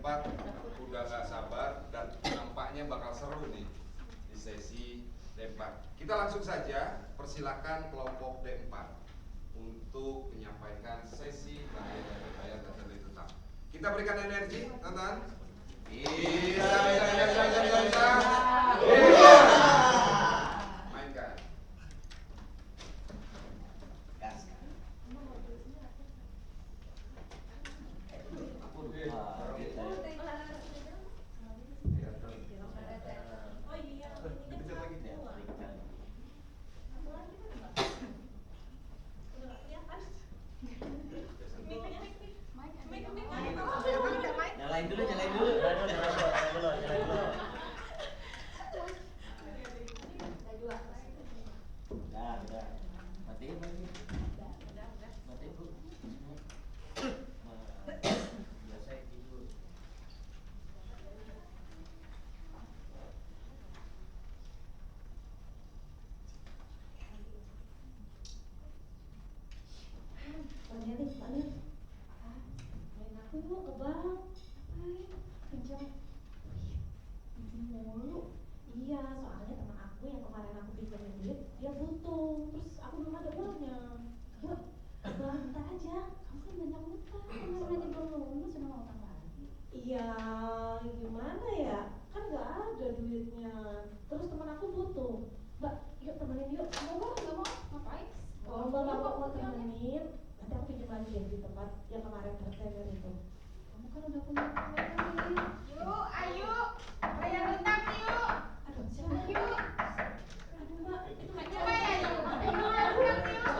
D4 udah gak sabar dan nampaknya bakal seru nih di sesi D4. Kita langsung saja persilakan kelompok D4 untuk menyampaikan sesi bahaya dan berbahaya dan terlebih tetap. Kita berikan energi, teman-teman. Bisa. Mainkan. Nyalain dulu. Udah. Matiin. Matiin, Bu. Biasa gitu. Panen. Main aku yuk ke bank. Kencang. Mulu. Iya, soalnya teman aku yang kemarin aku pinjemin duit, dia butuh. Terus aku belum ada uangnya. Yuk, bang, bentar aja. Kamu kan banyak utang. Kemarin aja belum lunas, sudah mau utang lagi. Iya, gimana ya? Kan gak ada duitnya. Terus teman aku butuh. Mbak, yuk temenin yuk. Gak mau. Ngapain? Kalau mbak gak mau temenin, nanti aku pinjam lagi ya di tempat yang kemarin tertender itu. Kamu kan udah punya utang lagi. Yuk, ayo, bayar utang yuk. Aduh, siapa yuk? Aduh mbak, itu gak Coba ya yuk, Mbak, bayar utang yuk.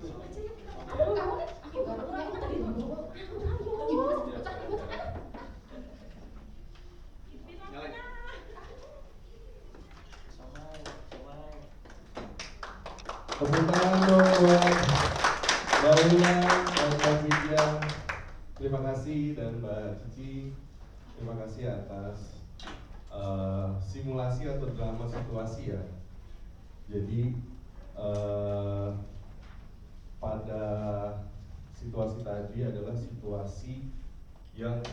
langsung aja yuk. Aduh, kamu nih, aku gak punya utang tadi. Ayo. Tepuk tangan dong buat Mbak Rina dan Mbak Widya. Terima kasih, dan Mbak Cici. Terima kasih atas simulasi atau drama situasi ya. Jadi pada situasi tadi adalah situasi yang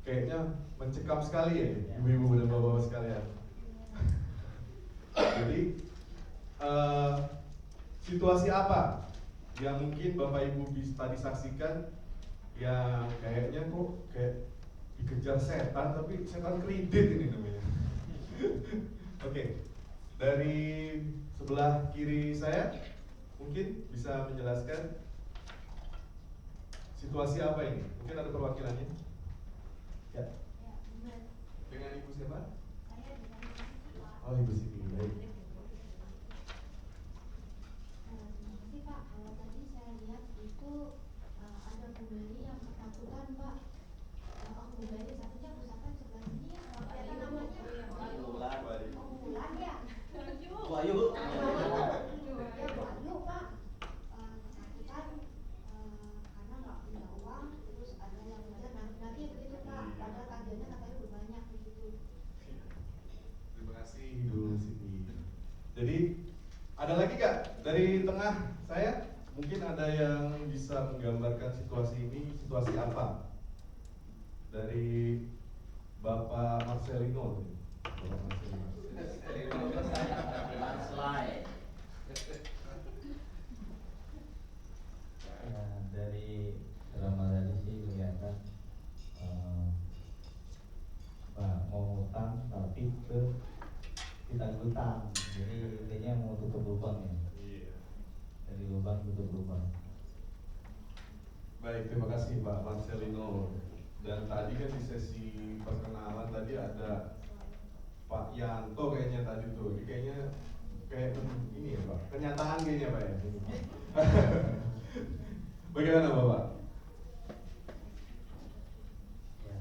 kayaknya mencekam sekali ya, ibu-ibu dan bapak-bapak sekalian. Jadi situasi apa yang mungkin Bapak Ibu bisa tadi saksikan yang kayaknya kok kayak dikejar setan, tapi setan kredit ini namanya. Oke, dari sebelah kiri saya mungkin bisa menjelaskan situasi apa ini? Mungkin ada perwakilannya? Ya. Dengan Ibu siapa? Oh, Ibu Siti. Baik. Pak, kalau tadi saya lihat itu ada Bu Mary yang ketakutan, Pak. Bu Mary satunya Bu Sapa sebelah sini ya. Apa namanya? Bulan ya. Bu Ayu. Ya Bu Ayu, Pak. Ketakutan karena nggak punya uang, terus ada yang ngejar nanti begitu, Pak. Padahal tagihannya katanya udah banyak begitu. Terima kasih Ibu Siti. Jadi ada lagi Kak dari tengah saya? Mungkin ada yang bisa menggambarkan situasi ini, situasi apa? Dari Bapak Marcelino. Bapak Marcelino. Slide. Ya, dari drama tadi sih kelihatan Pak mau utang tapi ditanggung-tang. Jadi intinya mau tutup lubang ya. Iya. Dari lubang tutup lubang. Baik, terima kasih Pak Marcelino. Dan tadi kan di sesi perkenalan tadi ada Pak Yanto kayaknya tadi tuh. Ini kayaknya kayak ini ya Pak, kenyataan kayaknya Pak ya. Bagaimana Bapak? Ya,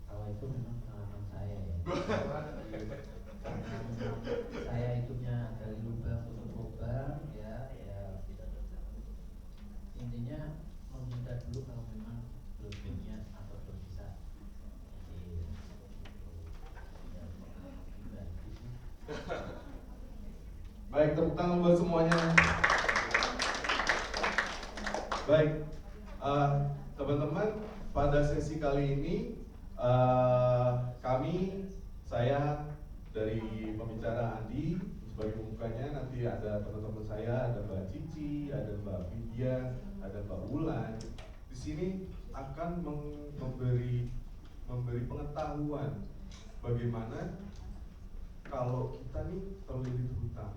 kalau itu memang pengalaman saya ya. Karena saya hidupnya dari lubang tutup lubang ya intinya menghindar dulu kalau memang belum punya atau belum bisa. Jadi Baik, tepuk tangan buat semuanya. Baik, Teman-teman, pada sesi kali ini saya dari pembicara Andi sebagai pembukanya, nanti ada teman-teman saya, ada Mbak Cici, ada Mbak Vidya, ada Mbak Wulan. Di sini akan memberi pengetahuan bagaimana kalau kita nih terlilit hutang.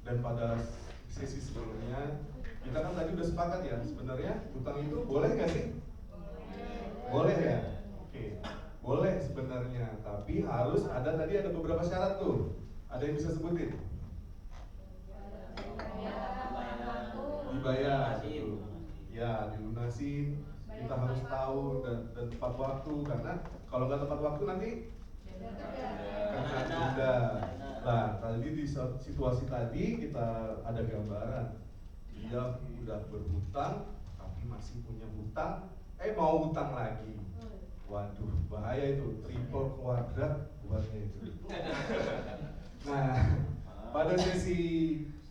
Dan pada sesi sebelumnya kita kan tadi udah sepakat ya, sebenarnya hutang itu boleh nggak sih? Boleh ya? Oke, boleh sebenarnya, tapi harus ada beberapa syarat tuh. Ada yang bisa sebutin? Dibayar, betul. Ya, dilunasin. Kita harus tahu dan tepat waktu, karena kalau nggak tepat waktu nanti kena denda. Nah, tadi di situasi tadi kita ada gambaran, dia udah berhutang tapi masih punya hutang, mau hutang lagi. Waduh, bahaya itu, triple kuadrat buatnya itu. Nah, pada sesi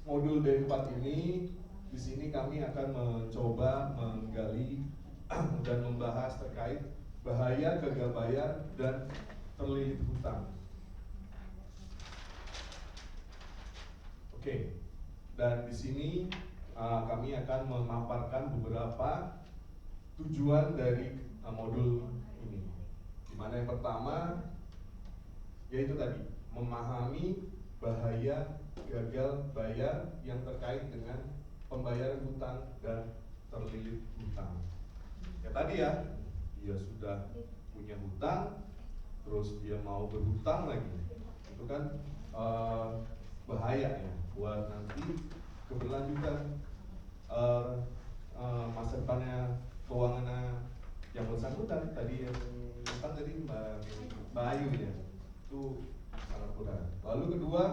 modul D4 ini, di sini kami akan mencoba menggali dan membahas terkait bahaya gagal bayar dan terlilit hutang. Oke, dan di sini kami akan memaparkan beberapa tujuan dari modul ini. Dimana yang pertama yaitu tadi memahami bahaya gagal bayar yang terkait dengan pembayaran hutang dan terlilit hutang. Ya tadi ya, dia sudah punya hutang, terus dia mau berhutang lagi, itu kan bahaya ya buat nanti keberlanjutan masa depannya keuangannya yang bersangkutan. Tadi yang tadi Mbak Ayu ya, itu sangat kurang. Lalu kedua,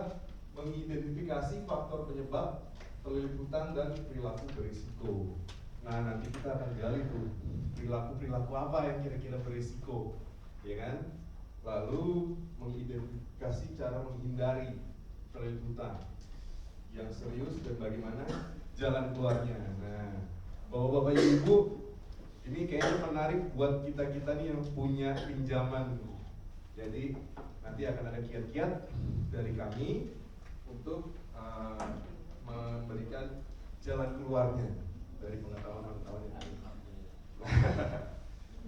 mengidentifikasi faktor penyebab terlilit hutang dan perilaku berisiko. Nah, nanti kita akan gali tuh perilaku apa yang kira-kira berisiko, ya kan? Lalu mengidentifikasi cara menghindari terlilit hutang yang serius dan bagaimana jalan keluarnya. Nah, Bapak-bapak Ibu, ini kayaknya menarik buat kita nih yang punya pinjaman. Jadi nanti akan ada kiat-kiat dari kami untuk memberikan jalan keluarnya dari pengetahuan-pengetahuan ini.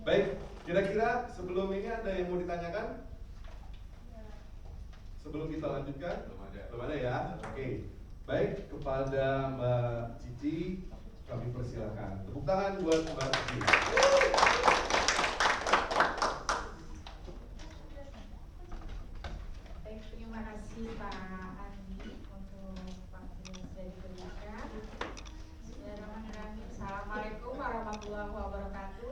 Baik, kira-kira sebelum ini ada yang mau ditanyakan? Sebelum kita lanjutkan? Belum ada ya? Oke. Baik, kepada Mbak Cici kami persilakan. Tepuk tangan buat Mbak Cici. Baik, terima kasih Pak Andi untuk waktu yang sudah diberikan. Bismillahirrahmanirrahim. Assalamualaikum warahmatullahi wabarakatuh.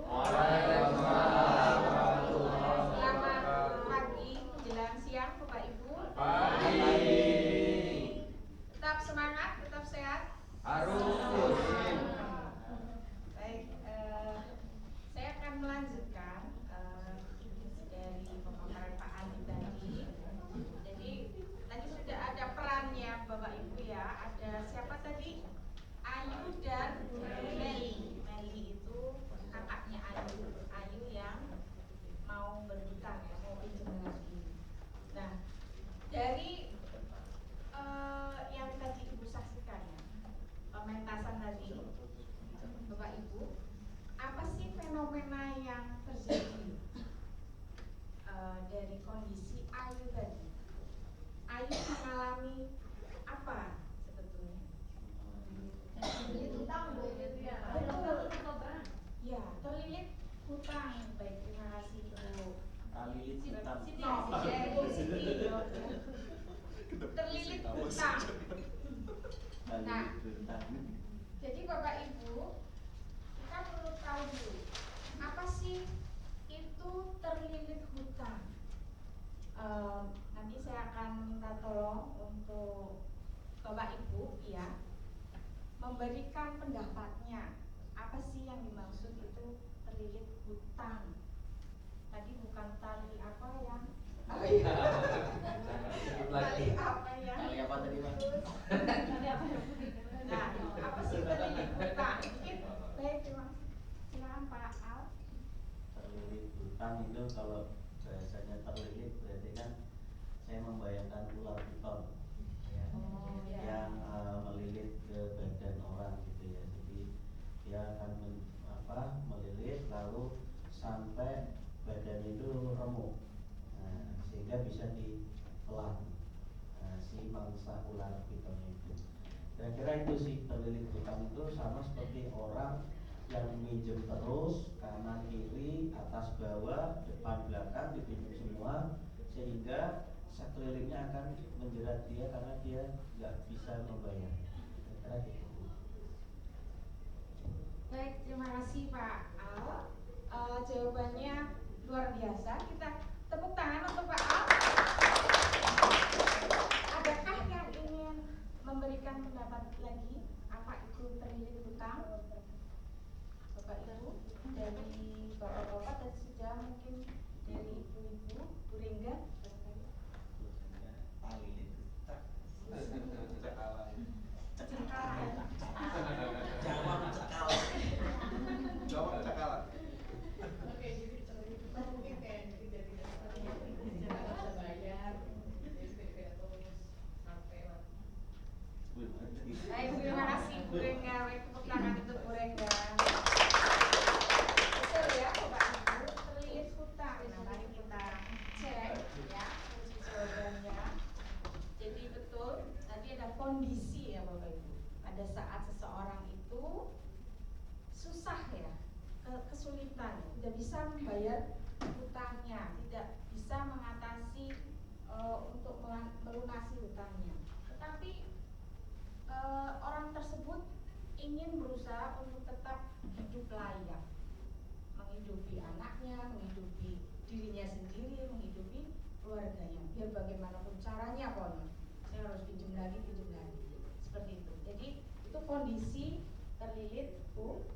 Selamat pagi menjelang siang Bapak Ibu. Tetap semangat, tetap sehat. Harus. Baik, saya akan melanjutkan dari pemaparan Pak Andi tadi. Jadi tadi sudah ada perannya Bapak Ibu ya. Ada siapa tadi? Ayu dan Meli. Meli itu kakaknya Ayu. Ayu yang mau berhutang ya, mau pinjam lagi. Nah, dari yang tadi Ibu saksikan ya, pementasan tadi Bapak Ibu, apa sih fenomena yang terjadi dari kondisi Ayu tadi? Ayu mengalami apa sebetulnya? Terlilit hutang, Bu. Ya, terlilit hutang. Baik, terima kasih Bu. Terlilit hutang. Terlilit hutang. Nah, Terlilit hutang. jadi Bapak Ibu, kita perlu tahu dulu apa sih itu terlilit hutang. Nanti saya akan minta tolong untuk Bapak Ibu ya memberikan pendapatnya. Apa sih yang dimaksud itu terlilit hutang? Tadi bukan tali apa yang tali apa yang Tali apa tadi, Pak? Nah, apa sih terlilit hutang? Mungkin baik, terima kasih. hutang Pak Al? Terlilit hutang itu kalau bahasanya terlilit berarti kan saya membayangkan ular piton ya, Oh, ya. yang melilit ke badan orang gitu ya. Jadi dia akan melilit lalu sampai badan itu remuk, sehingga bisa ditelan si mangsa ular piton itu. Kira-kira itu sih, terlilit hutang itu sama seperti orang yang minjem terus kanan kiri atas bawah depan belakang dipinjam semua, sehingga sekelilingnya akan menjerat dia karena dia nggak bisa membayar. Kira-kira gitu. Baik, terima kasih Pak Al. Jawabannya luar biasa. Kita tepuk tangan untuk Pak Al. Adakah yang ingin memberikan pendapat lagi? Apa itu terlilit hutang? Bapak Ibu, dari bapak-bapak dan sudah mungkin dari ibu-ibu, Bu Ringga. Jawab cakalan. Oke, jadi terlilit hutang mungkin kayak jadi nggak bisa bayar, SPP terus sampai lah. Baik, terima kasih Bu Ringga. Baik, tepuk tangan untuk Bu Ringga. Betul ya Bapak Ibu, terlilit hutang. Nah, mari kita cek ya kunci jawabannya. Jadi betul, tadi ada kondisi ya Bapak Ibu. Pada saat seseorang itu susah ya, kesulitan, tidak bisa membayar hutangnya, tidak bisa mengatasi untuk melunasi hutangnya. Tetapi orang tersebut ingin berusaha untuk tetap hidup layak, menghidupi anaknya, menghidupi dirinya sendiri, menghidupi keluarganya. Biar bagaimanapun caranya pokoknya, saya harus pinjam lagi, seperti itu. Jadi itu kondisi terlilit hutang.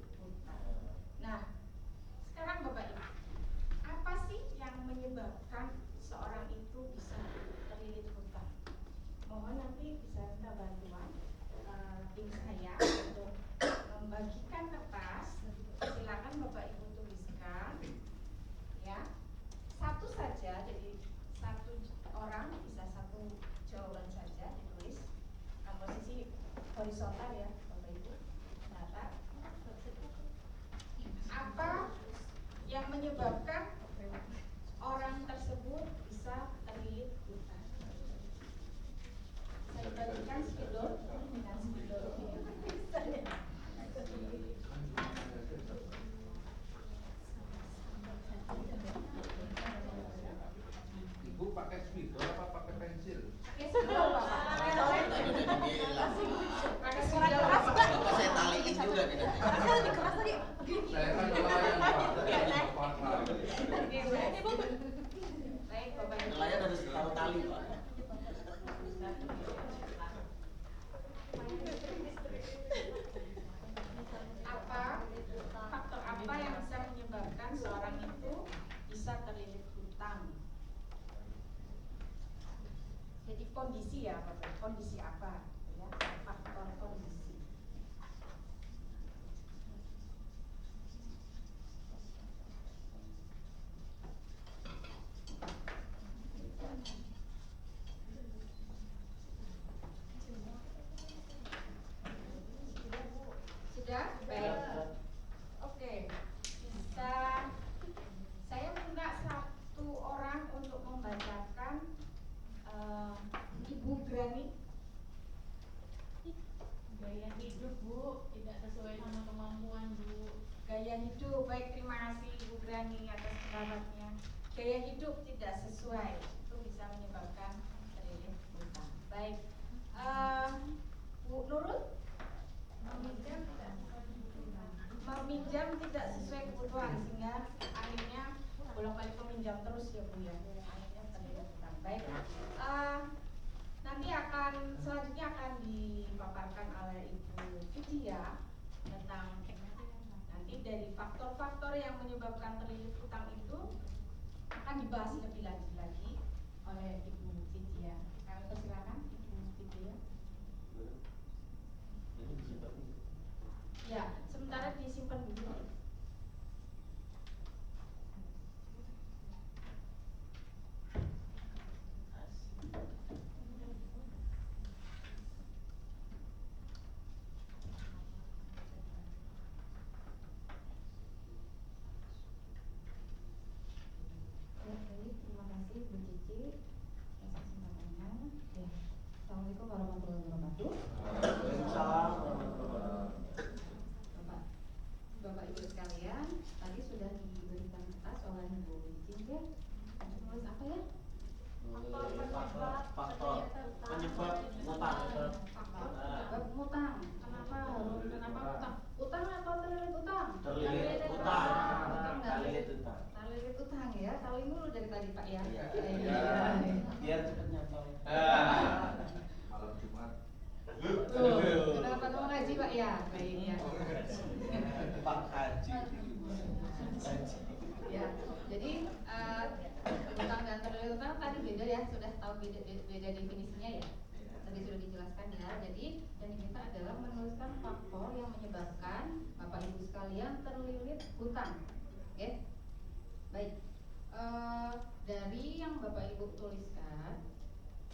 Nah, sekarang Bapak Ibu, apa sih yang menyebabkan seorang itu bisa terlilit hutang? Mohon nanti bisa minta bantuan tim saya untuk membagikan kertas. Silakan Bapak Ibu tuliskan, ya. Satu saja, jadi satu orang bisa satu jawaban saja ditulis. Posisi horizontal ya Bapak Ibu. Catat. Apa yang menyebabkan orang tersebut bisa terlilit hutang? Saya bagikan spidol dengan spidol. Ibu pakai spidol apa pakai pensil? Pakai spidol Pak. Pakai spidol. Saya taliin juga nih nanti. Rasanya lebih keras tadi. Saya kan nelayan Pak. Oke, baik Bapak Ibu. Nelayan harus taruh tali, Pak. Faktor apa yang bisa menyebabkan seorang itu bisa terlilit hutang? Jadi kondisi ya, Bapak. Kondisi apa? Ya, faktor kondisi. Sudah? Baik. Oke. Bisa saya minta satu orang untuk membacakan Ibu Grani. Gaya hidup Bu tidak sesuai sama kemampuan Bu. Gaya hidup, baik, terima kasih Ibu Grani atas pendapatnya. Gaya hidup tidak sesuai, itu bisa menyebabkan terlilit hutang. Baik, Bu Nurul, meminjam tidak sesuai kebutuhan sehingga akhirnya bolak-balik meminjam terus ya Bu ya, akhirnya terlilit hutang. Baik, nanti selanjutnya akan dipaparkan oleh Ibu Vidya tentang nanti dari faktor-faktor yang menyebabkan terlilit hutang itu akan dibahas lebih lanjut lagi oleh Ibu Vidya. Kami persilakan Ibu Vidya. Ini disimpan. Ya, sementara disimpan dulu. apa ya? Faktor penyebab utang. Faktor penyebab utang. Kenapa utang? Utang atau terlilit utang? Terlilit utang. Terlilit utang. Terlilit utang ya. Saling dulu dari tadi Pak ya. Iya. Iya. Biar cepat nyantol. Malam Jumat. Kenapa mau ngaji Pak ya? Baik ya. Pak Haji. Ya, jadi utang dan terlilit utang tadi beda ya, sudah tahu beda definisinya ya. Tadi sudah dijelaskan ya. Jadi yang diminta adalah menuliskan faktor yang menyebabkan Bapak Ibu sekalian terlilit hutang. Oke, baik. Dari yang Bapak Ibu tuliskan,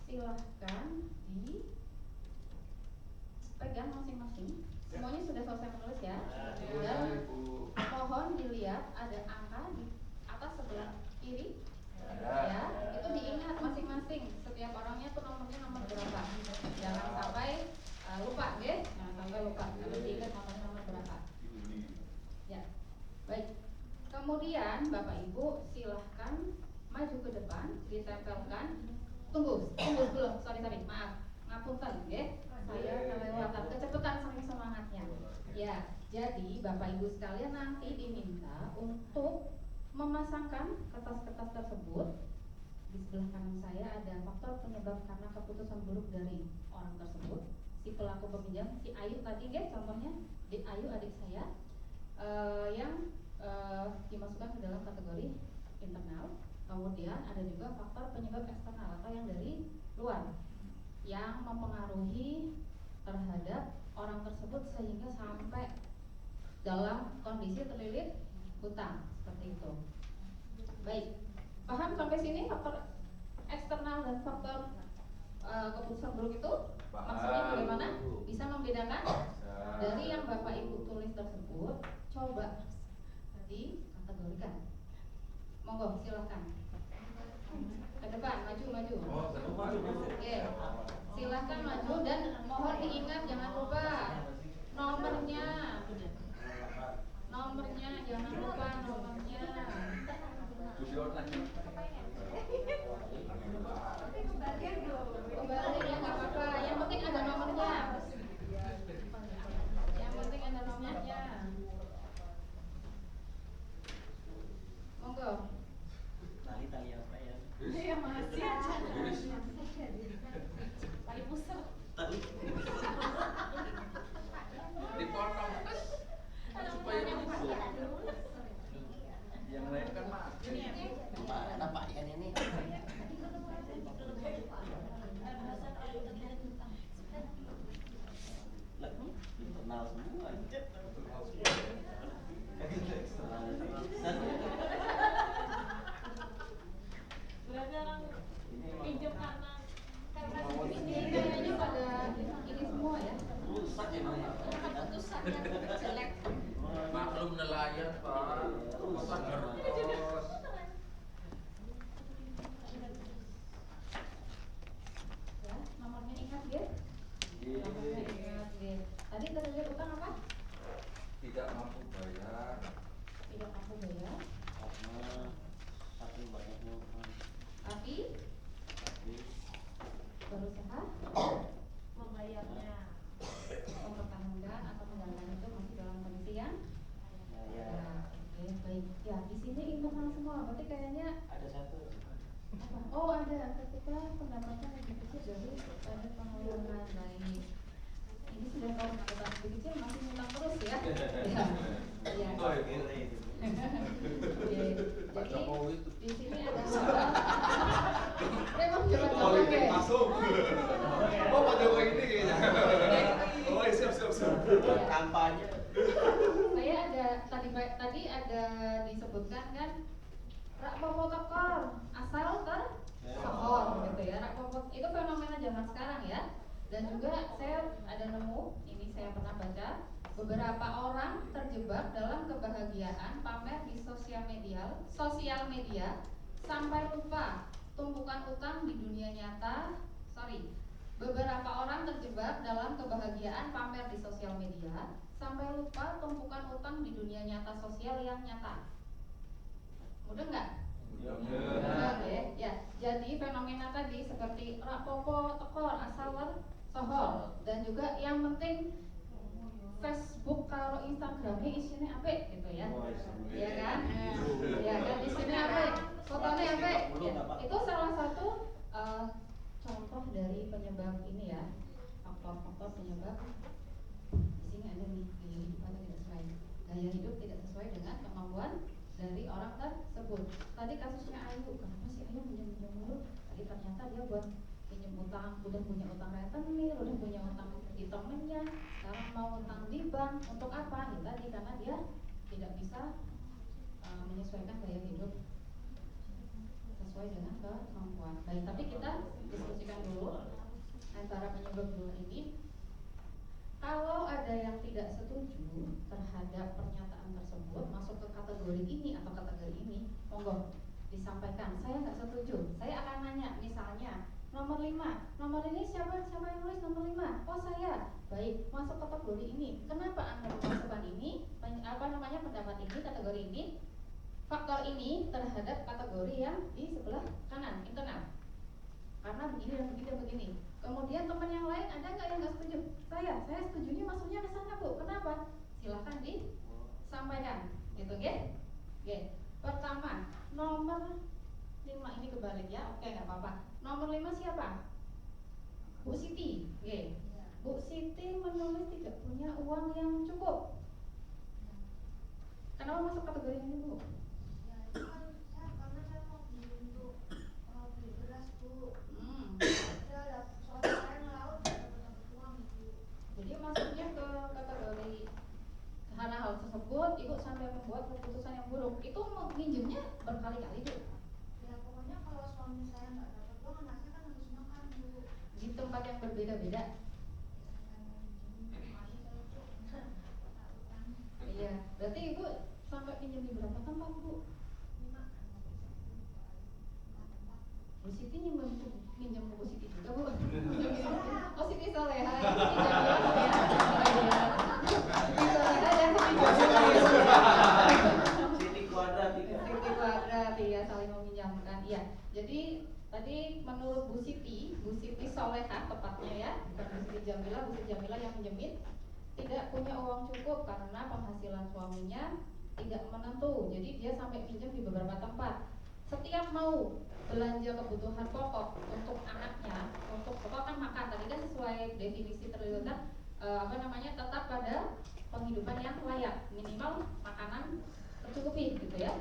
silahkan dipegang masing-masing. Semuanya sudah selesai menulis ya. Dan mohon dilihat ada angka di atas sebelah kiri. Ya, itu diingat masing-masing. Setiap orangnya tuh nomornya nomor berapa. Jangan sampai lupa, guys. Jangan sampai lupa. Harus diingat nomor berapa. Ya, baik. Kemudian Bapak Ibu silahkan maju ke depan, ditempelkan. Tunggu belum. Sorry, maaf. Ngapunten, guys. Saya kelewatan, kecepatan saking semangatnya. Ya, jadi Bapak Ibu sekalian nanti diminta untuk memasangkan kertas-kertas tersebut. Di sebelah kanan saya ada faktor penyebab karena keputusan buruk dari orang tersebut, si pelaku peminjam, si Ayu tadi guys, contohnya di Ayu adik saya yang dimasukkan ke dalam kategori internal. Kemudian ada juga faktor penyebab eksternal atau yang dari luar yang mempengaruhi terhadap orang tersebut sehingga sampai dalam kondisi terlilit hutang seperti itu. Baik, paham sampai sini faktor eksternal dan faktor keputusan buruk itu? Maksudnya bagaimana? Bisa membedakan? Dari yang Bapak Ibu tulis tersebut, coba dikategorikan. Monggo, silakan. Ke depan, maju. Oke. Silahkan maju dan mohon diingat jangan lupa nomornya jangan lupa nomornya. Kembali ya nggak apa-apa. Yang penting ada nomornya. Monggo. Tali apa ya? Iya masih aja. Tali pusar. Tali. Dipotong terus supaya begitu. Yang lain kan mati. Mana Pak Yan ini? Internal semua. Berarti orang pinjam karena Ini kayaknya pada ini semua ya. Rusak emang. Keputusan yang jelek. Maklum nelayan Pak. Rusak terus. Ya, nomornya ingat ya. Nomornya ingat ya. Tadi terlilit utang apa? Tidak mampu bayar. Tidak mampu bayar. Karena saking banyaknya utang. Tapi berusaha membayarnya. mempertahankan atau menjalankan itu masih dalam kondisi yang Ya. oke, baik. Ya, di sini internal semua. Berarti kayaknya Ada satu. apa? Oh, ada ketika pendapatan lebih kecil dari pada pengeluaran. Baik. Ini sudah tahu pendapatan lebih kecil masih ngutang terus ya. Ya. Iya. Oh, gila itu. Oke. Pak Jadi Jokowi itu. di sini ada memang jalan Politik masuk. Oh Pak Jokowi ini kayaknya. Oh siap. Kampanye. Saya ada tadi ada disebutkan kan rak popo tekor asal tersohor gitu ya. Rak popo itu fenomena zaman sekarang ya. Dan juga saya ada nemu, ini saya pernah baca, beberapa orang terjebak dalam kebahagiaan pamer di sosial media sampai lupa tumpukan utang di dunia nyata. Beberapa orang terjebak dalam kebahagiaan pamer di sosial media sampai lupa tumpukan utang di dunia nyata sosial yang nyata. Mudah nggak? Ya, jadi fenomena tadi seperti rapopo, tekor, asawer, sohor, dan juga yang penting Facebook kalau Instagramnya isinya apa gitu ya, ya kan? Ya kan isinya apa? Fotonya apa? Ya, itu salah satu contoh dari penyebab ini ya, faktor-faktor penyebab. Di sini ada nih gaya hidup atau tidak sesuai. Gaya hidup tidak sesuai dengan kemampuan dari orang tersebut. Tadi kasusnya Ayu, kenapa sih Ayu minjem mulu? Tadi ternyata dia buat pinjam utang, udah punya utang retenir, udah punya utang di temennya, sekarang mau utang di bank untuk apa? Ya tadi karena dia tidak bisa menyesuaikan gaya hidup sesuai dengan kemampuan. Baik, tapi kita diskusikan dulu antara penyebab dua ini. Kalau ada yang tidak setuju terhadap pernyataan tersebut masuk ke kategori ini atau kategori ini, monggo disampaikan. Saya nggak setuju. Saya akan nanya, misalnya nomor 5, nomor ini siapa yang nulis nomor 5? Oh saya. Baik, masuk kategori ini. Kenapa Anda memasukkan ini? Pendapat ini, kategori ini, faktor ini terhadap kategori yang di sebelah kanan, internal. Karena begini dan begini dan begini. Kemudian teman yang lain ada nggak yang nggak setuju? Saya setujunya masuknya ke sana Bu. Kenapa? Silahkan disampaikan, gitu, oke. Pertama, nomor 5 ini kebalik ya, oke nggak apa-apa. Nomor 5 siapa? Bu Siti, oke. Bu Siti menulis tidak punya uang yang cukup. Kenapa masuk kategori ini Bu? Ya itu kan karena saya mau beli untuk beli beras Bu. Saya ada soalnya laut dapat uang gitu. Jadi masuknya ke kategori karena hal tersebut ibu sampai membuat keputusan yang buruk. Itu minjemnya berkali-kali Bu. Ya pokoknya kalau suami saya nggak dapat uang, anaknya kan harus makan Bu. Di tempat yang berbeda-beda. Iya, berarti ibu sampai pinjam di berapa tempat Bu? Bu Siti minjem Bu Siti juga Bu. Oh Siti Soleha, Siti kuadrat ya saling meminjamkan. Iya, jadi tadi menurut Bu Siti Soleha tepatnya ya, bukan Bu Siti Jamila, Bu Siti Jamila yang minjemin tidak punya uang cukup karena penghasilan suaminya tidak menentu. Jadi dia sampai pinjam di beberapa tempat. Setiap mau belanja kebutuhan pokok untuk anaknya, untuk pokok kan makan, tadi kan sesuai definisi terlibat tetap pada penghidupan yang layak, minimal makanan tercukupi gitu ya.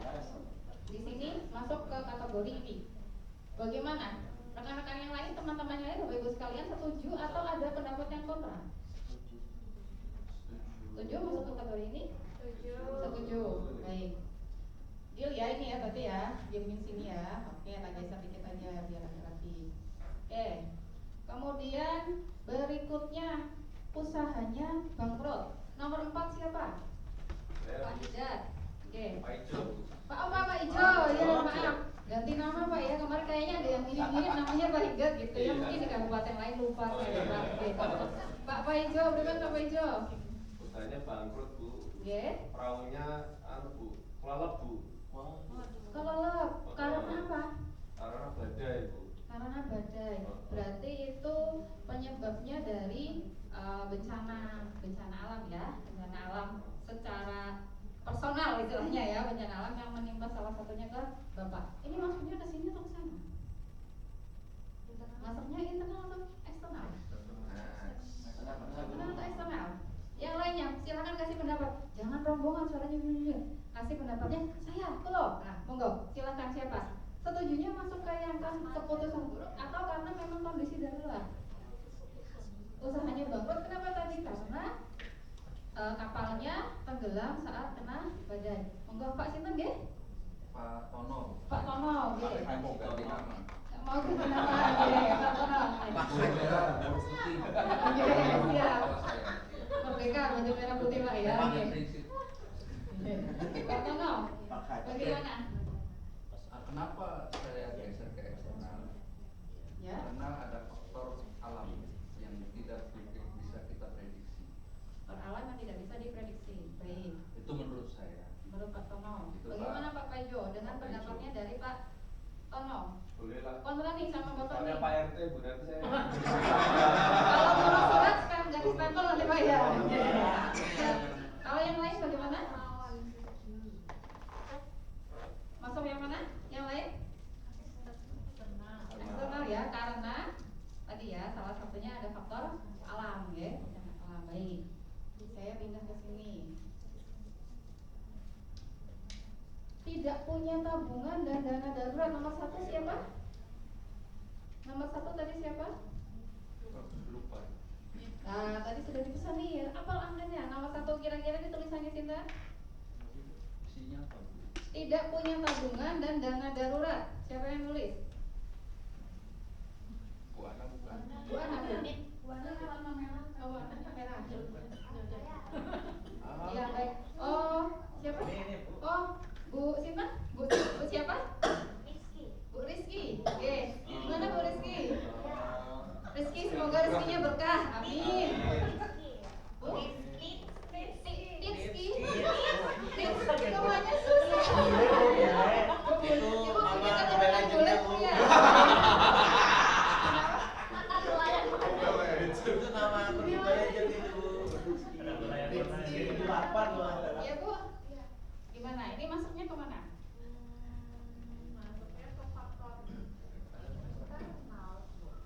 Di sini masuk ke kategori ini. Bagaimana? Rekan-rekan yang lain, teman-teman yang lain, Bapak Ibu sekalian setuju atau ada pendapat yang kontra? Setuju masuk ke kategori ini? Setuju. Baik. Deal ya ini ya berarti ya, diemin sini ya. Oke, tak geser dikit aja biar rapi. Oke. Kemudian berikutnya usahanya bangkrut. Nomor 4 siapa? Pak Hidayat. Oke. Pak Ijo, ya maaf. Ganti nama Pak ya. Kemarin kayaknya ada yang mirip-mirip namanya Pak Hidayat gitu ya. Mungkin di kabupaten lain lupa saya. Pak Ijo, bagaimana Pak Ijo? Usahanya bangkrut Bu. Nggih. Perahunya Bu, kelelep Bu. Kelelep. Karena apa? Karena badai Bu. Karena badai. Berarti itu penyebabnya dari bencana alam ya, bencana alam secara personal istilahnya ya, bencana alam yang menimpa salah satunya ke Bapak. Ini masuknya ke sini atau ke sana? Masuknya internal atau eksternal? Internal atau eksternal? Yang lainnya silakan kasih pendapat. Jangan rombongan suaranya jujur. Kasih pendapatnya saya, loh. Nah, monggo, silakan siapa? Setujunya masuk ke yang keputusan buruk atau karena memang kondisi darurat? Usahanya bangkrut, kenapa tadi? Karena kapalnya tenggelam saat kena badai. Monggo Pak Sinten nggih? Pak Tono. Pak Tono nggih. Saya mau ganti nama. Mau ganti nama nggih, Pak Tono. Oke, siap. Merdeka, baju merah putih Pak ya. Pak Tono, bagaimana? Kenapa saya geser ke eksternal? Ya. Karena ada faktor alam yang tidak bisa kita prediksi. Faktor alam yang tidak bisa diprediksi. Baik. Itu menurut saya. Menurut Pak Tono. Gitu, Bagaimana Pak. Pak Paijo dengan Pak Paijo. pendapatnya dari Pak Tono? Boleh lah. Kontra nih sama Bapak Soalnya nih. Pak RT, Bu RT saya. Kalau mau surat sekarang nggak distempel nanti Pak ya. Ya. Kalau yang lain bagaimana? Masuk yang mana? Yang lain? Eksternal ya, karena tadi ya salah satunya ada faktor alam ya, alam. Baik. Saya pindah ke sini. Tidak punya tabungan dan dana darurat, nomor 1 siapa? Nomor 1 tadi siapa? Lupa. Nah, tadi sudah dipesan nih, apal Andanya? Nomor 1 kira-kira di tulisannya Sinta? Isinya apa? Tidak punya tabungan dan dana darurat. Siapa yang nulis? Bu Ana bukan. Bu Ana. Warna warna merah. Oh, warnanya merah. Ah, Ya, baik. Oh, siapa? Oh, Bu Sinta? Bu siapa? Rizky. Bu Rizky. Oke. Gimana Bu Rizky? Rizky, semoga rezekinya berkah. Amin. Bu? Rizky. Rizky, namanya susah. Itu Ibu nama punya kebenaran keturunan juga, bulat Bu. ya? Itu nama aku juga aja itu. Itu lapar loh. Iya Bu. Gimana? Ini masuknya kemana? Masuknya ke faktor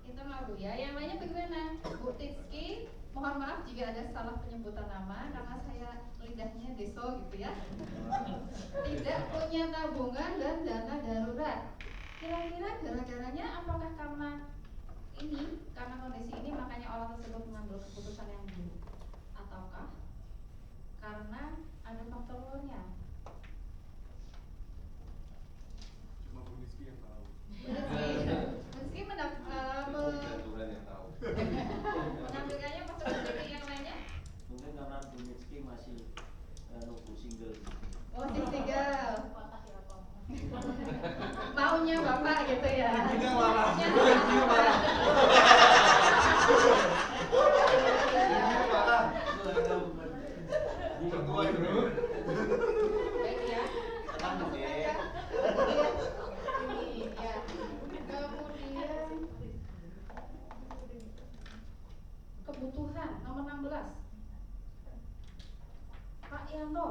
Internal Bu ya. Yang lainnya bagaimana? Bu Rizky, mohon maaf jika ada salah penyebutan nama karena saya lidahnya deso gitu ya. Tidak punya tabungan dan dana darurat. Kira-kira gara-garanya apakah karena ini, karena kondisi ini makanya orang tersebut mengambil keputusan yang buruk, ataukah karena ada faktor luarnya? Cuma Bu Rizky yang tahu. Meski Aturan yang tahu. menampilkannya masuk rezeki yang lainnya. Mungkin karena Bu Rizky masih nunggu single. Oh, single. Maunya bapak gitu ya. Ibunya marah. Maunya Ibunya marah. Ibunya marah. Bu mertua itu. baik ya. Tenang, Bu, ya. Kemudian ini ya. Kemudian kebutuhan nomor 16. Pak Yanto.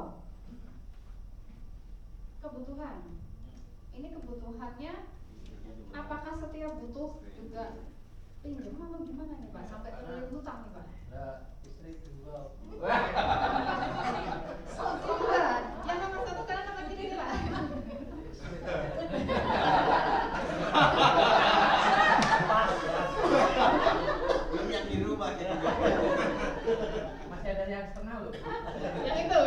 Kebutuhan. Ini kebutuhannya apakah setiap butuh juga pinjam atau gimana nih Pak? Sampai terlilit hutang nih Pak? Nah, istri dua. Oh, dua. Yang nomor 1 karena nomor kiri nih Pak. Belum yang di rumah gitu. Masih ada yang eksternal loh. Yang itu.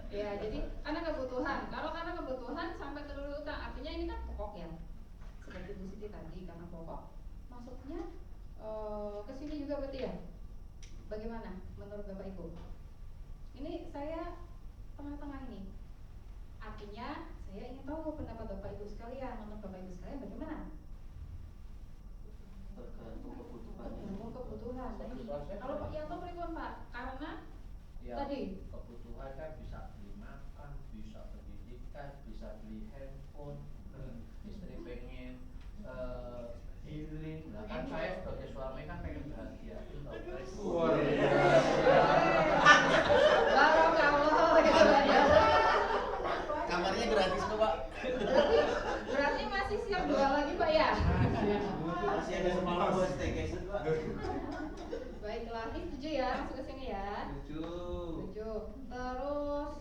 Ya, jadi karena kebutuhan. Kalau karena kebutuhan sampai terlalu utang, artinya ini kan pokok ya. Seperti Bu Siti tadi karena pokok. Masuknya ke sini juga berarti ya. Bagaimana menurut Bapak Ibu? Ini saya tengah-tengah ini. Artinya saya ingin tahu pendapat Bapak Ibu sekalian. Menurut Bapak Ibu sekalian bagaimana? Tergantung kebutuhannya. Tergantung kebutuhan. Nah, ini. Kalau Pak Yanto pripun Pak? Karena Ya, tadi kebutuhan kan bisa beli makan, bisa pendidikan, bisa beli handphone. Istri pengen healing. Nah, kan saya sebagai suami kan pengen bahagia. Luar Barakallah gitu Pak ya. Kamarnya gratis kok, Pak. Berarti masih siap dua lagi Pak ya? Masih ada semalam buat staycation, Pak. Baiklah, ini setuju ya, masuk ke sini ya. Setuju. Terus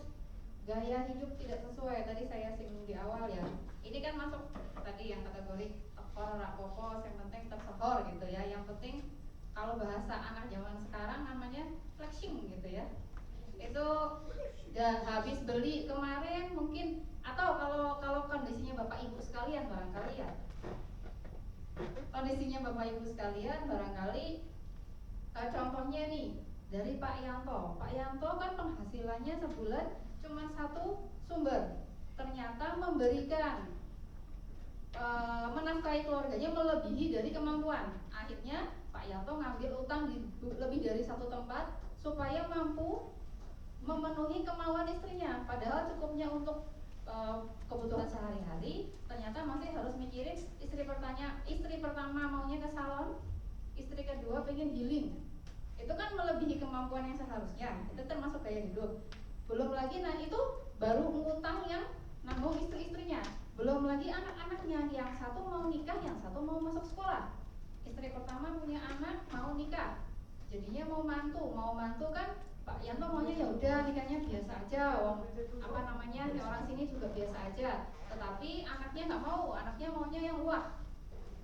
gaya hidup tidak sesuai, tadi saya singgung di awal ya. Ini kan masuk tadi yang kategori tekor, rapopo, yang penting tersohor gitu ya. Yang penting kalau bahasa anak zaman sekarang namanya flexing gitu ya. Itu udah habis beli kemarin mungkin, atau kalau kondisinya Bapak Ibu sekalian barangkali ya. Kondisinya Bapak Ibu sekalian barangkali contohnya nih dari Pak Yanto. Pak Yanto kan penghasilannya sebulan cuma satu sumber. Ternyata memberikan menafkahi keluarganya melebihi dari kemampuan. Akhirnya Pak Yanto ngambil utang di lebih dari satu tempat supaya mampu memenuhi kemauan istrinya, padahal cukupnya untuk kebutuhan sehari-hari, ternyata masih harus mikirin istri pertama maunya ke salon, istri kedua pengen healing. Itu kan melebihi kemampuan yang seharusnya. Itu termasuk gaya hidup. Belum lagi, nah itu baru ngutang yang nanggung istri-istrinya. Belum lagi anak-anaknya, yang satu mau nikah, yang satu mau masuk sekolah. Istri pertama punya anak mau nikah, jadinya mau mantu kan Pak Yanto maunya ya udah nikahnya biasa aja, orang sini juga biasa aja. Tetapi anaknya nggak mau, anaknya maunya yang wah.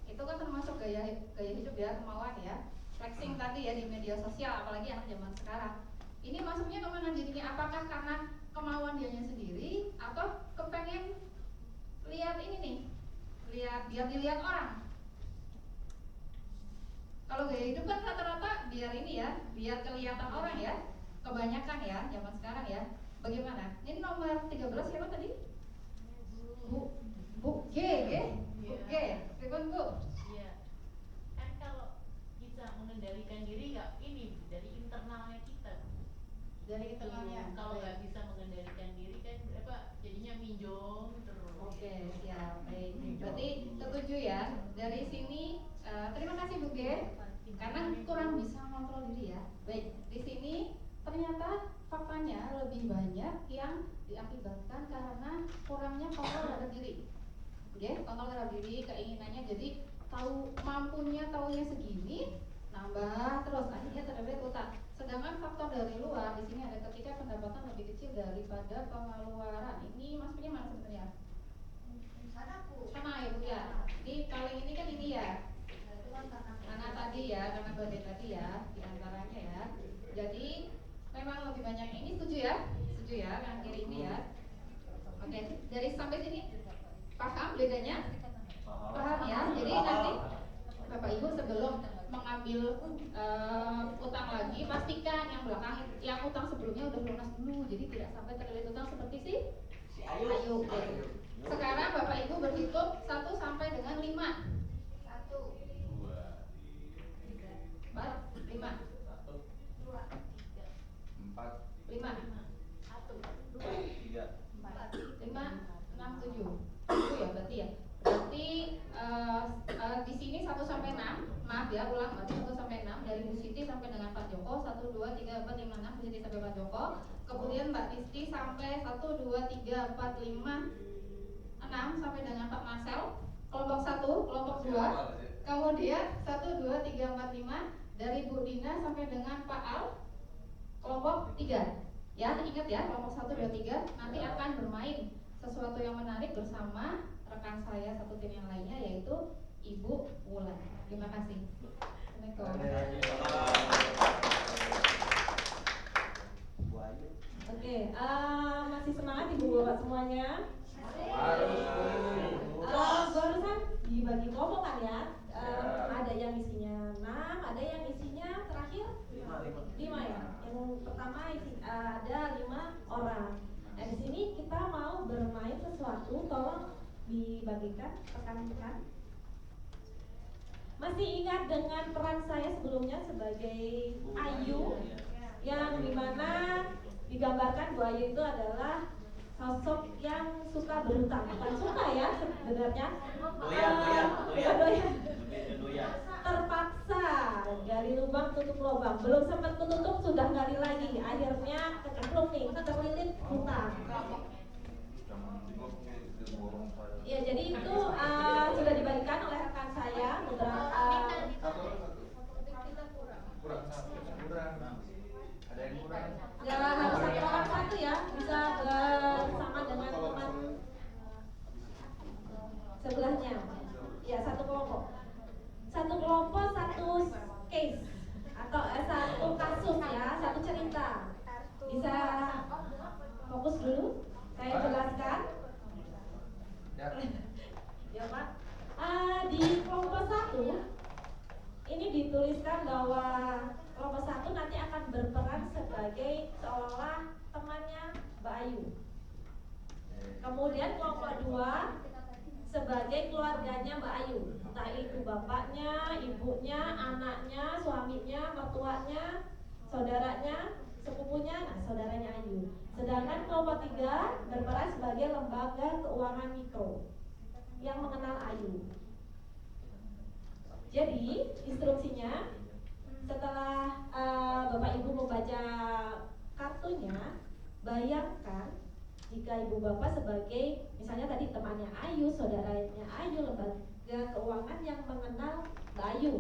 Itu kan termasuk gaya hidup ya, kemauan ya. Flexing tadi ya di media sosial, apalagi anak zaman sekarang. Ini masuknya kemana jadinya? Apakah karena kemauan dianya sendiri atau kepengen lihat ini nih, biar dilihat orang? Kalau gaya hidup kan rata-rata biar ini ya, biar kelihatan orang ya. Kebanyakan ya zaman sekarang ya. Bagaimana? Ini nomor 13 siapa tadi? Bu G. Pripun Bu? Iya. Kan kalau bisa mengendalikan diri nggak ini dari internalnya kita. Dari internalnya. Kalau nggak bisa mengendalikan diri kan jadinya minjong terus. Oke, siap. Baik. Berarti setuju ya. Dari sini terima kasih Bu G. Karena kurang bisa kontrol diri ya. Baik, di sini ternyata faktanya lebih banyak yang diakibatkan karena kurangnya kontrol terhadap diri. Oke, kontrol terhadap diri, keinginannya jadi taunya segini, nambah terus akhirnya terlibat utang. Sedangkan faktor dari luar di sini ada ketika pendapatan lebih kecil daripada pengeluaran. Ini maksudnya mana sebenarnya? Sama ya Bu ya. Ini paling ini kan ini ya. Karena tadi ya, karena badai tadi ya, diantaranya ya. Jadi memang lebih banyak ini, setuju ya yang kiri ini ya. Oke, dari sampai sini paham bedanya? Paham ya. Jadi nanti Bapak Ibu sebelum mengambil utang lagi, pastikan yang belakang, yang utang sebelumnya udah lunas dulu. Jadi tidak sampai terlilit utang seperti si Ayu. Sekarang Bapak Ibu berhitung 1 sampai dengan 5. 5 5 5 6 7 itu ya berarti ya. Berarti di sini 1 sampai 6. Maaf ya, ulang berarti 1 sampai 6 dari Bu Siti sampai dengan Pak Joko. 1 2 3 4 5 6 Bu Siti sampai Pak Joko. Kemudian Mbak Tisti sampai 1 2 3 4 5 6 sampai dengan Pak Marcel. Kelompok 1, kelompok 2. Kemudian 1 2 3 4 5 dari Bu Dina sampai dengan Pak Al, kelompok 3. Ya, ingat ya, kelompok 1 2 3 nanti akan bermain sesuatu yang menarik bersama rekan saya satu tim yang lainnya yaitu Ibu Wulan. Terima kasih. Oke, masih semangat Ibu Bapak semuanya? Barusan dibagi kelompok kan ya? Ada yang isinya 6, ada yang isinya terakhir 5 ya. Yang pertama ada 5 orang. Nah di sini kita mau bermain sesuatu, tolong dibagikan rekan-rekan. Masih ingat dengan peran saya sebelumnya sebagai Ayu, yang dimana digambarkan Bu Ayu itu adalah sosok yang suka berhutang. Bukan suka ya sebenarnya, doyan. Terpaksa dari lubang tutup lubang, belum sempat menutup sudah gali lagi, akhirnya kecemplung nih, terlilit hutang. Ya jadi itu sudah dibagikan oleh rekan saya beberapa. Kurang. Ada yang kurang. Ya harus satu ya, bisa bersama dengan teman sebelahnya. Ya satu kelompok, satu case atau satu kasus ya, satu cerita. Bisa fokus dulu, saya jelaskan. Ya Pak. Di kelompok 1 ini dituliskan bahwa kelompok 1 nanti akan berperan sebagai seolah temannya Mbak Ayu. Kemudian kelompok 2 sebagai keluarganya Mbak Ayu, entah itu bapaknya, ibunya, anaknya, suaminya, mertuanya, saudaranya, sepupunya, nah saudaranya Ayu. Sedangkan kelompok 3 berperan sebagai lembaga keuangan mikro yang mengenal Ayu. Jadi instruksinya setelah Bapak Ibu membaca kartunya, bayangkan jika Ibu Bapak sebagai misalnya tadi temannya Ayu, saudaranya Ayu, lembaga keuangan yang mengenal Mbak Ayu.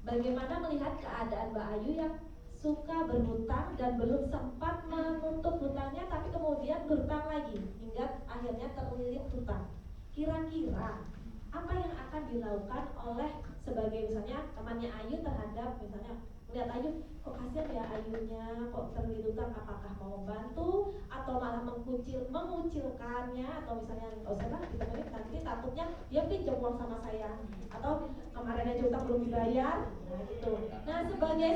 Bagaimana melihat keadaan Mbak Ayu yang suka berhutang dan belum sempat menutup hutangnya, tapi kemudian berhutang lagi hingga akhirnya terlilit hutang. Kira-kira apa yang akan dilakukan oleh sebagai misalnya temannya Ayu terhadap misalnya melihat Ayu, kok kasihan ya Ayunya, kok terlilit hutang, apakah mau membantu atau malah mengucilkannya, atau misalnya nggak usah lah ditemenin, nanti takutnya dia pinjam uang sama saya, atau kemarin aja hutang belum dibayar, nah gitu. Nah sebagai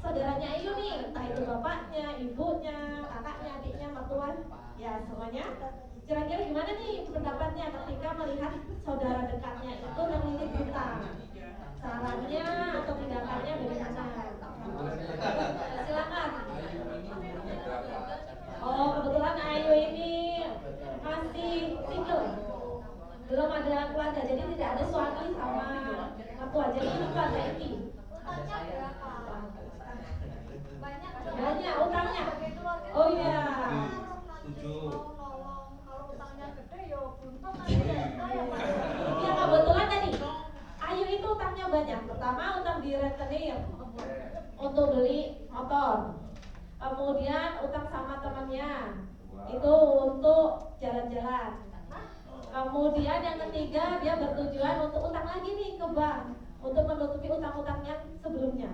saudaranya Ayu nih, entah itu bapaknya, ibunya, kakaknya, adiknya, mertuan, ya semuanya, kira-kira gimana nih pendapatnya ketika melihat saudara dekatnya itu terlilit hutang? Sarannya atau tindakannya bagaimana? Silakan. Oh, kebetulan Ayu ini masih single, belum ada keluarga, jadi tidak ada suami sama mertua, jadi ini keluarga inti. Utangnya berapa? Banyak utangnya. Oh iya. Kalau utangnya gede ya buntung kan. Iya, kebetulan tadi Ayu itu utangnya banyak. Pertama utang di rentenir untuk beli motor. Kemudian utang sama temannya itu untuk jalan-jalan. Kemudian yang ketiga dia bertujuan untuk utang lagi nih ke bank untuk menutupi utang-utang yang sebelumnya.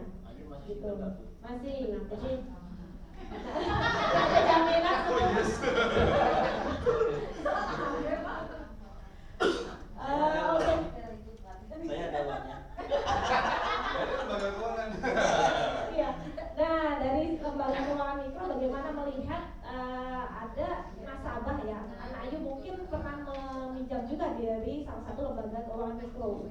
Gitu. Masih. Jadi ada jaminan. Saya ada uangnya. Lembaga keuangan. Iya. Nah, dari lembaga keuangan mikro bagaimana melihat ada nasabah ya, anak Ayu mungkin pernah meminjam juga dari salah satu lembaga keuangan mikro.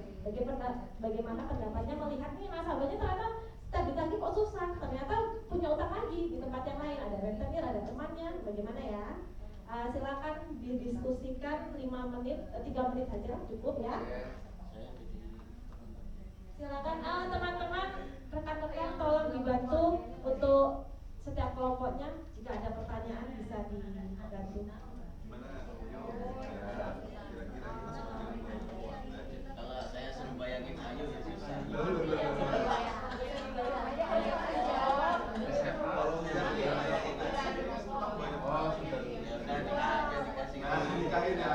Bagaimana pendapatnya melihat nih nasabahnya ternyata tagih-tagih kok susah, ternyata punya utang lagi di tempat yang lain, ada rentenir, ada temannya, bagaimana ya? Silakan didiskusikan 5 menit, 3 menit saja cukup ya. Silakan teman-teman, rekan-rekan tolong dibantu untuk setiap kelompoknya, jika ada pertanyaan bisa dibantu. Kalau saya suruh bayangin Ayu ya susah. Nikahin ya.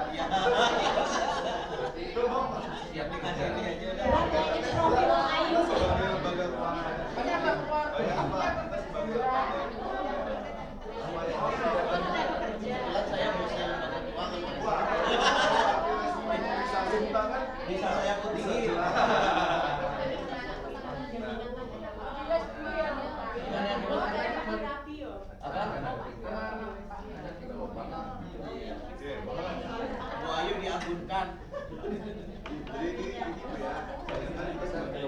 Siap dikasih ini aja. Ini profil Ayu. Sebagai lembaga keuangan. Saya bosnya lembaga keuangan. Bisa saya kutingin. Bu Ayu diagunkan. Jadi ini ya, jangan kita sebagai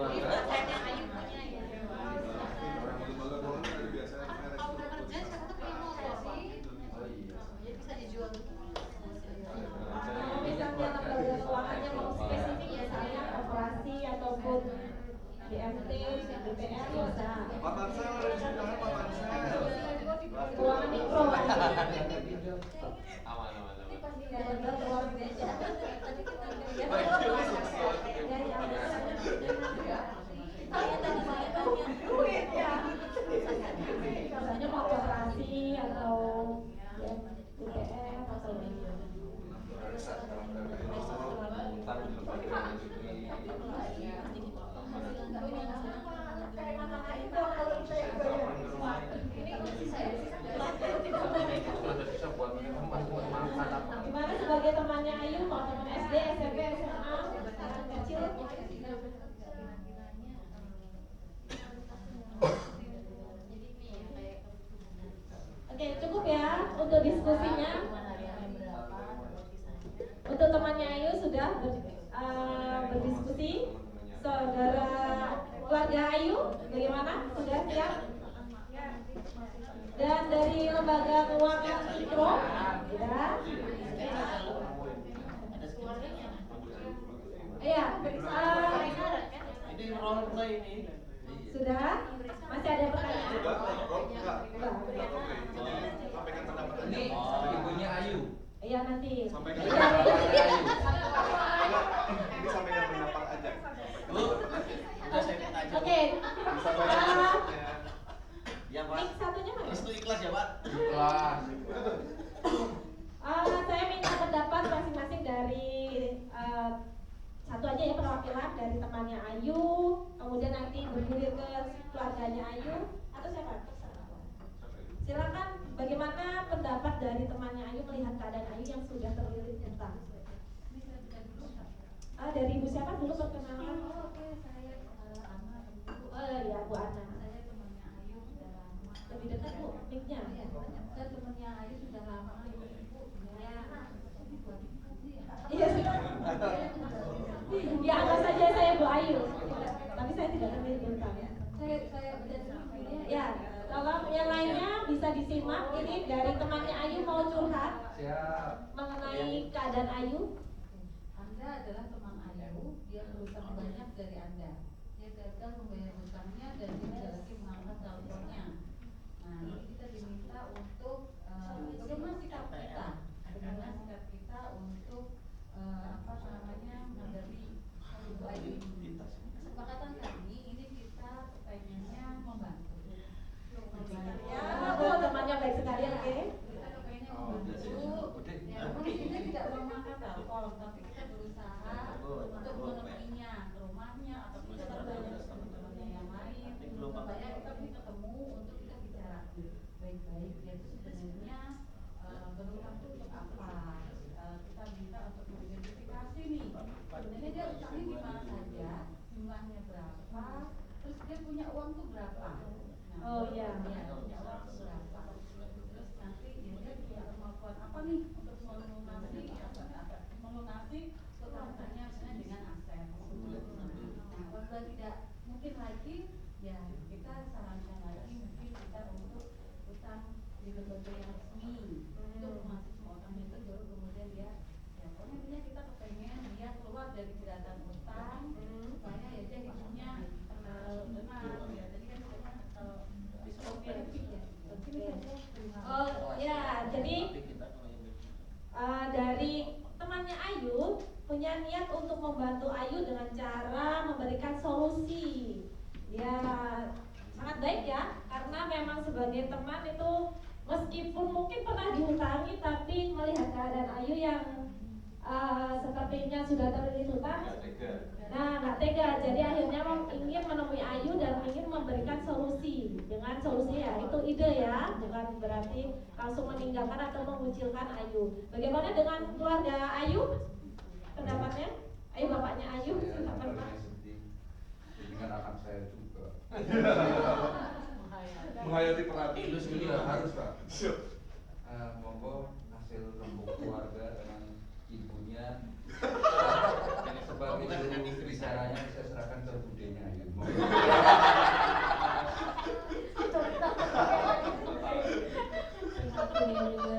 lembaga keuangan ada biasanya Kalau misalnya lembaga keuangannya mau spesifik misalnya operasi ataupun BMT, BPR bisa. Pak Mansel ada di sini, Pak Mansel. Keuangan mikro. Aman. Lembaga keuangan mikro. Misalnya mau operasi atau BPR atau gimana sebagai temannya Ayu, mau teman SD, SMP, SMA, kecil? Oke, cukup ya untuk diskusinya. Untuk temannya Ayu sudah berdiskusi. Saudara keluarga Ayu bagaimana? Sudah siap? Dan dari lembaga keuangan mikro, sudah. Iya, Ini role play ini. sudah. Masih ada pertanyaan? Sampaikan pendapat Ini ibunya Ayu. Iya nanti. Sampaikan Iya, pendapat. iya. Ini sampaikan pendapat aja. Bu, udah saya minta aja. Oke. Sampaikan pendapatnya. Ya Pak. Mic satunya mana? Restu ikhlas ya Pak. Ikhlas. Saya minta pendapat masing-masing dari satu aja ya, perwakilan dari temannya Ayu, kemudian nanti bergulir ke keluarganya Ayu, atau siapa? Silakan, bagaimana pendapat dari temannya Ayu melihat keadaan Ayu yang sudah terlilit utang? Dari ibu siapa dulu perkenalan? Oke, saya Ana Ibu. Ya, Bu Ana. Saya temannya Ayu sudah lama. Lebih dekat Bu, mic-nya. Saya temannya Ayu sudah lama, Ibu. Ya. Ini buat ibu sih ya. Iya, ya anggap saja saya Bu Ayu, tapi saya tidak terlilit utang. Saya udah dulu Ya, tolong yang lainnya bisa disimak. Ini dari temannya Ayu mau curhat Siap. mengenai keadaan Ayu. Anda adalah teman Ayu, dia berutang banyak dari Anda. Dia gagal membayar utangnya dan dia tidak lagi mengangkat teleponnya. Nah, ini kita diminta untuk bagaimana sikap kita, bagaimana sikap kita untuk menghadapi Ibu Ayu ini. Kesepakatan kami ini kita pengennya membantu. Ya, Bu, temannya baik sekali, oke. Kita kepengennya membantu. Ya, mungkin kita tidak mengangkat telepon, tapi kita berusaha untuk menemuinya ke rumahnya atau kita bertanya ke teman-temannya yang lain supaya kita bisa ketemu untuk kita bicara baik-baik. Dia itu sebenarnya berutang itu untuk apa? Kita minta untuk mengidentifikasi nih. Sebenarnya dia utangnya di mana saja, jumlahnya berapa, terus dia punya uang tuh berapa. Oh iya. Dia punya uang tuh berapa. Terus nanti dia punya kemampuan apa nih untuk melunasi utang-utangnya dengan aset. Nah, apabila tidak mungkin lagi, ya kita sarankan lagi mungkin kita untuk utang di lembaga yang resmi untuk melunasi semua utang itu, baru kemudian dia ya pokoknya kita kepengen dia keluar dari jeratan utang supaya ya dia hidupnya benar ya. Jadi kan Oh ya, jadi dari temannya Ayu punya niat untuk membantu Ayu dengan cara memberikan solusi. Ya, sangat baik ya, karena memang sebagai teman itu meskipun mungkin pernah dihutangi, tapi melihat keadaan Ayu yang sepertinya sudah terlilit hutang, nah nggak tega, jadi akhirnya ingin menemui Ayu dan ingin memberikan solusi. Dengan solusi ya itu ide ya, bukan berarti langsung meninggalkan atau mengucilkan Ayu. Bagaimana dengan keluarga Ayu? Pendapatnya? Ayu bapaknya Ayu silakan Pak. Ini kan anak saya juga. Menghayati perhati Itu itu juga harus Pak. Monggo hasil rembuk keluarga dengan ibunya sebagai bicaranya saya serahkan ke budenya Ayu. aku yang juga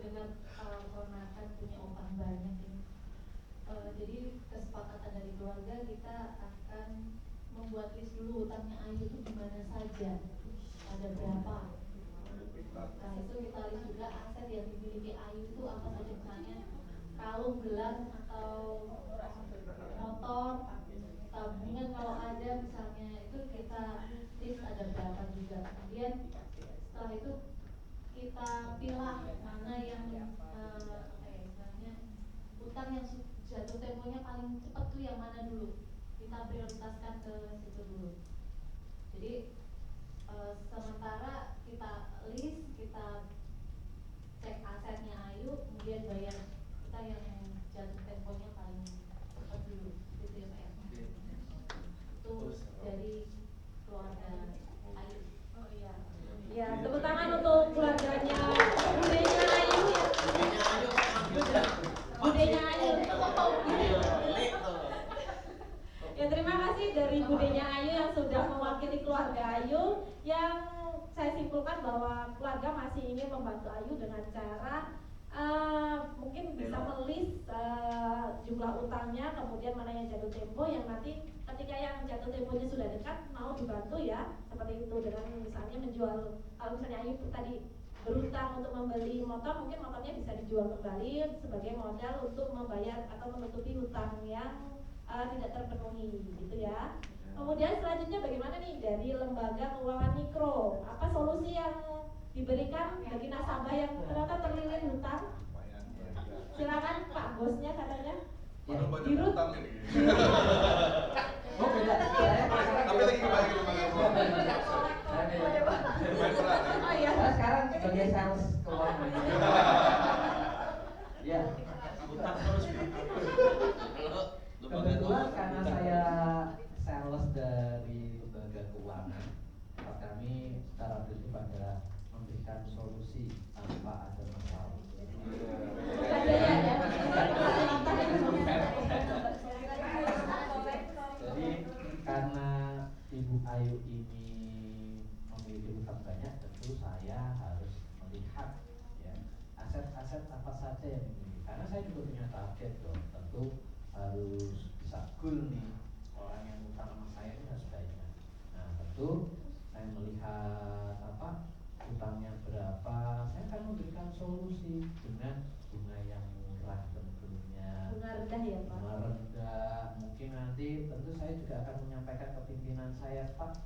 dengan ponakan punya utang banyak ini. Jadi kesepakatan dari keluarga kita akan membuat list dulu utangnya Ayu itu di mana saja, ada berapa. Nah itu kita list juga aset yang dimiliki Ayu itu apa saja, misalnya kalung, gelang atau motor, tabungan kalau ada misalnya, itu kita list ada berapa juga. Kemudian setelah itu kita pilah mana yang misalnya utang yang jatuh temponya paling cepat tuh yang mana dulu, kita prioritaskan ke situ dulu. Jadi sementara kita list, kita cek asetnya Ayu, kemudian bayar kita yang jatuh temponya paling cepat dulu, gitu ya Pak ya. Itu dari keluarga Ayu. Oh iya. Ya, tepuk tangan untuk keluarganya budenya Ayu ya. Budenya Ayu. Ya, terima kasih dari budenya Ayu yang sudah mewakili keluarga Ayu yang saya simpulkan bahwa keluarga masih ingin membantu Ayu dengan cara mungkin bisa melis jumlah utangnya, kemudian mana yang jatuh tempo, yang nanti ketika yang jatuh temponya sudah dekat mau dibantu ya, seperti itu, dengan misalnya menjual, kalau misalnya Ayu tadi berutang untuk membeli motor, mungkin motornya bisa dijual kembali sebagai modal untuk membayar atau menutupi hutang yang tidak terpenuhi gitu ya. Kemudian selanjutnya bagaimana nih dari lembaga keuangan mikro, apa solusi yang diberikan bagi nasabah yang ternyata terlilit hutang? Silakan Pak bosnya katanya. Padahal banyak Dirut. hutang ini. Oh beda. Tapi lagi kembali ke Saya beda. main peran. Oh iya. Saya sekarang sebagai sales keuangan. Ya. Utang terus. Kalau lembaga Kebetulan keuangan karena utang. saya sales dari lembaga keuangan, kami secara prinsip adalah memberikan solusi tanpa ada masalah. Jadi karena Ibu Ayu ini memiliki hutang banyak, tentu saya harus melihat ya aset-aset apa saja yang dimiliki. Karena saya juga punya target dong, tentu harus bisa goal nih orang yang utang sama saya ini harus banyak. Nah tentu saya melihat apa utangnya berapa, saya akan memberikan solusi dengan bunga yang murah tentunya. Bunga rendah ya Pak? Bunga rendah, mungkin nanti tentu saya juga akan menyampaikan ke pimpinan saya, Pak,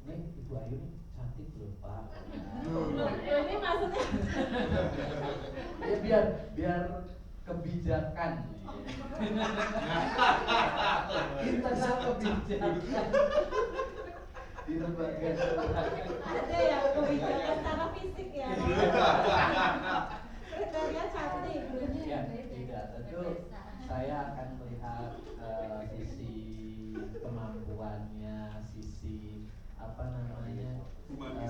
ini Ibu Ayu nih cantik loh Pak. Ini maksudnya? Ya biar kebijakan. Internal kebijakan di lembaga. Ada yang kebijakan secara fisik ya. Kriteria cantik. Ya, tidak. Tentu saya akan melihat sisi kemampuannya, sisi apa namanya, sisi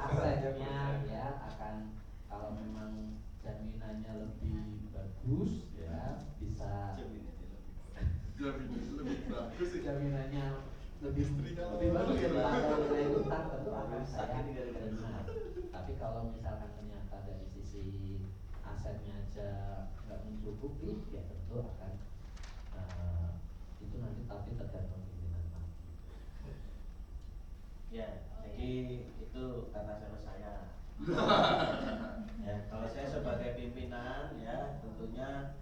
asetnya ya, akan kalau memang jaminannya lebih bagus ya bisa jaminannya lebih bagus daripada nilai utang, tentu akan saya terima. Tapi kalau misalkan ternyata dari sisi asetnya aja nggak mencukupi, ya tentu akan itu nanti tapi tergantung pimpinan lagi. Ya, jadi itu kata saya. Ya, kalau saya sebagai pimpinan ya tentunya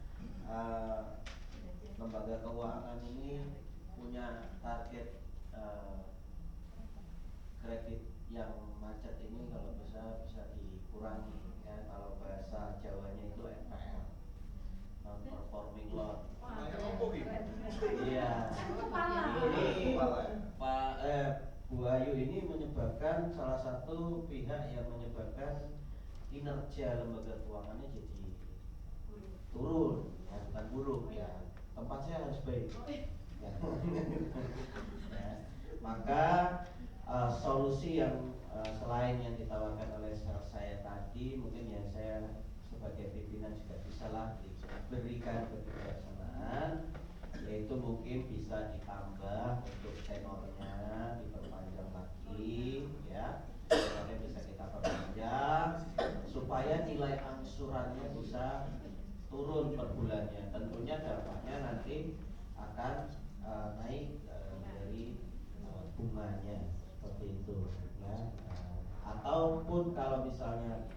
lembaga keuangan ini punya target kredit yang macet ini kalau bisa dikurangi ya, kalau bahasa Jawanya itu NPL, non performing loan. Iya. Ini Pak Bu Ayu ini menyebabkan salah satu pihak yang menyebabkan kinerja lembaga keuangannya jadi turun, ya, bukan buruk ya. Tempat saya harus baik. Ya. Ya. Maka solusi yang selain yang ditawarkan oleh saya tadi, mungkin yang saya sebagai pimpinan juga bisalah diberikan kebijaksanaan, yaitu mungkin bisa ditambah untuk tenornya, diperpanjang lagi ya, tenornya bisa kita perpanjang supaya nilai angsurannya bisa turun per bulannya. Tentunya dampaknya nanti akan naik dari bunganya seperti itu ya. Ataupun kalau misalnya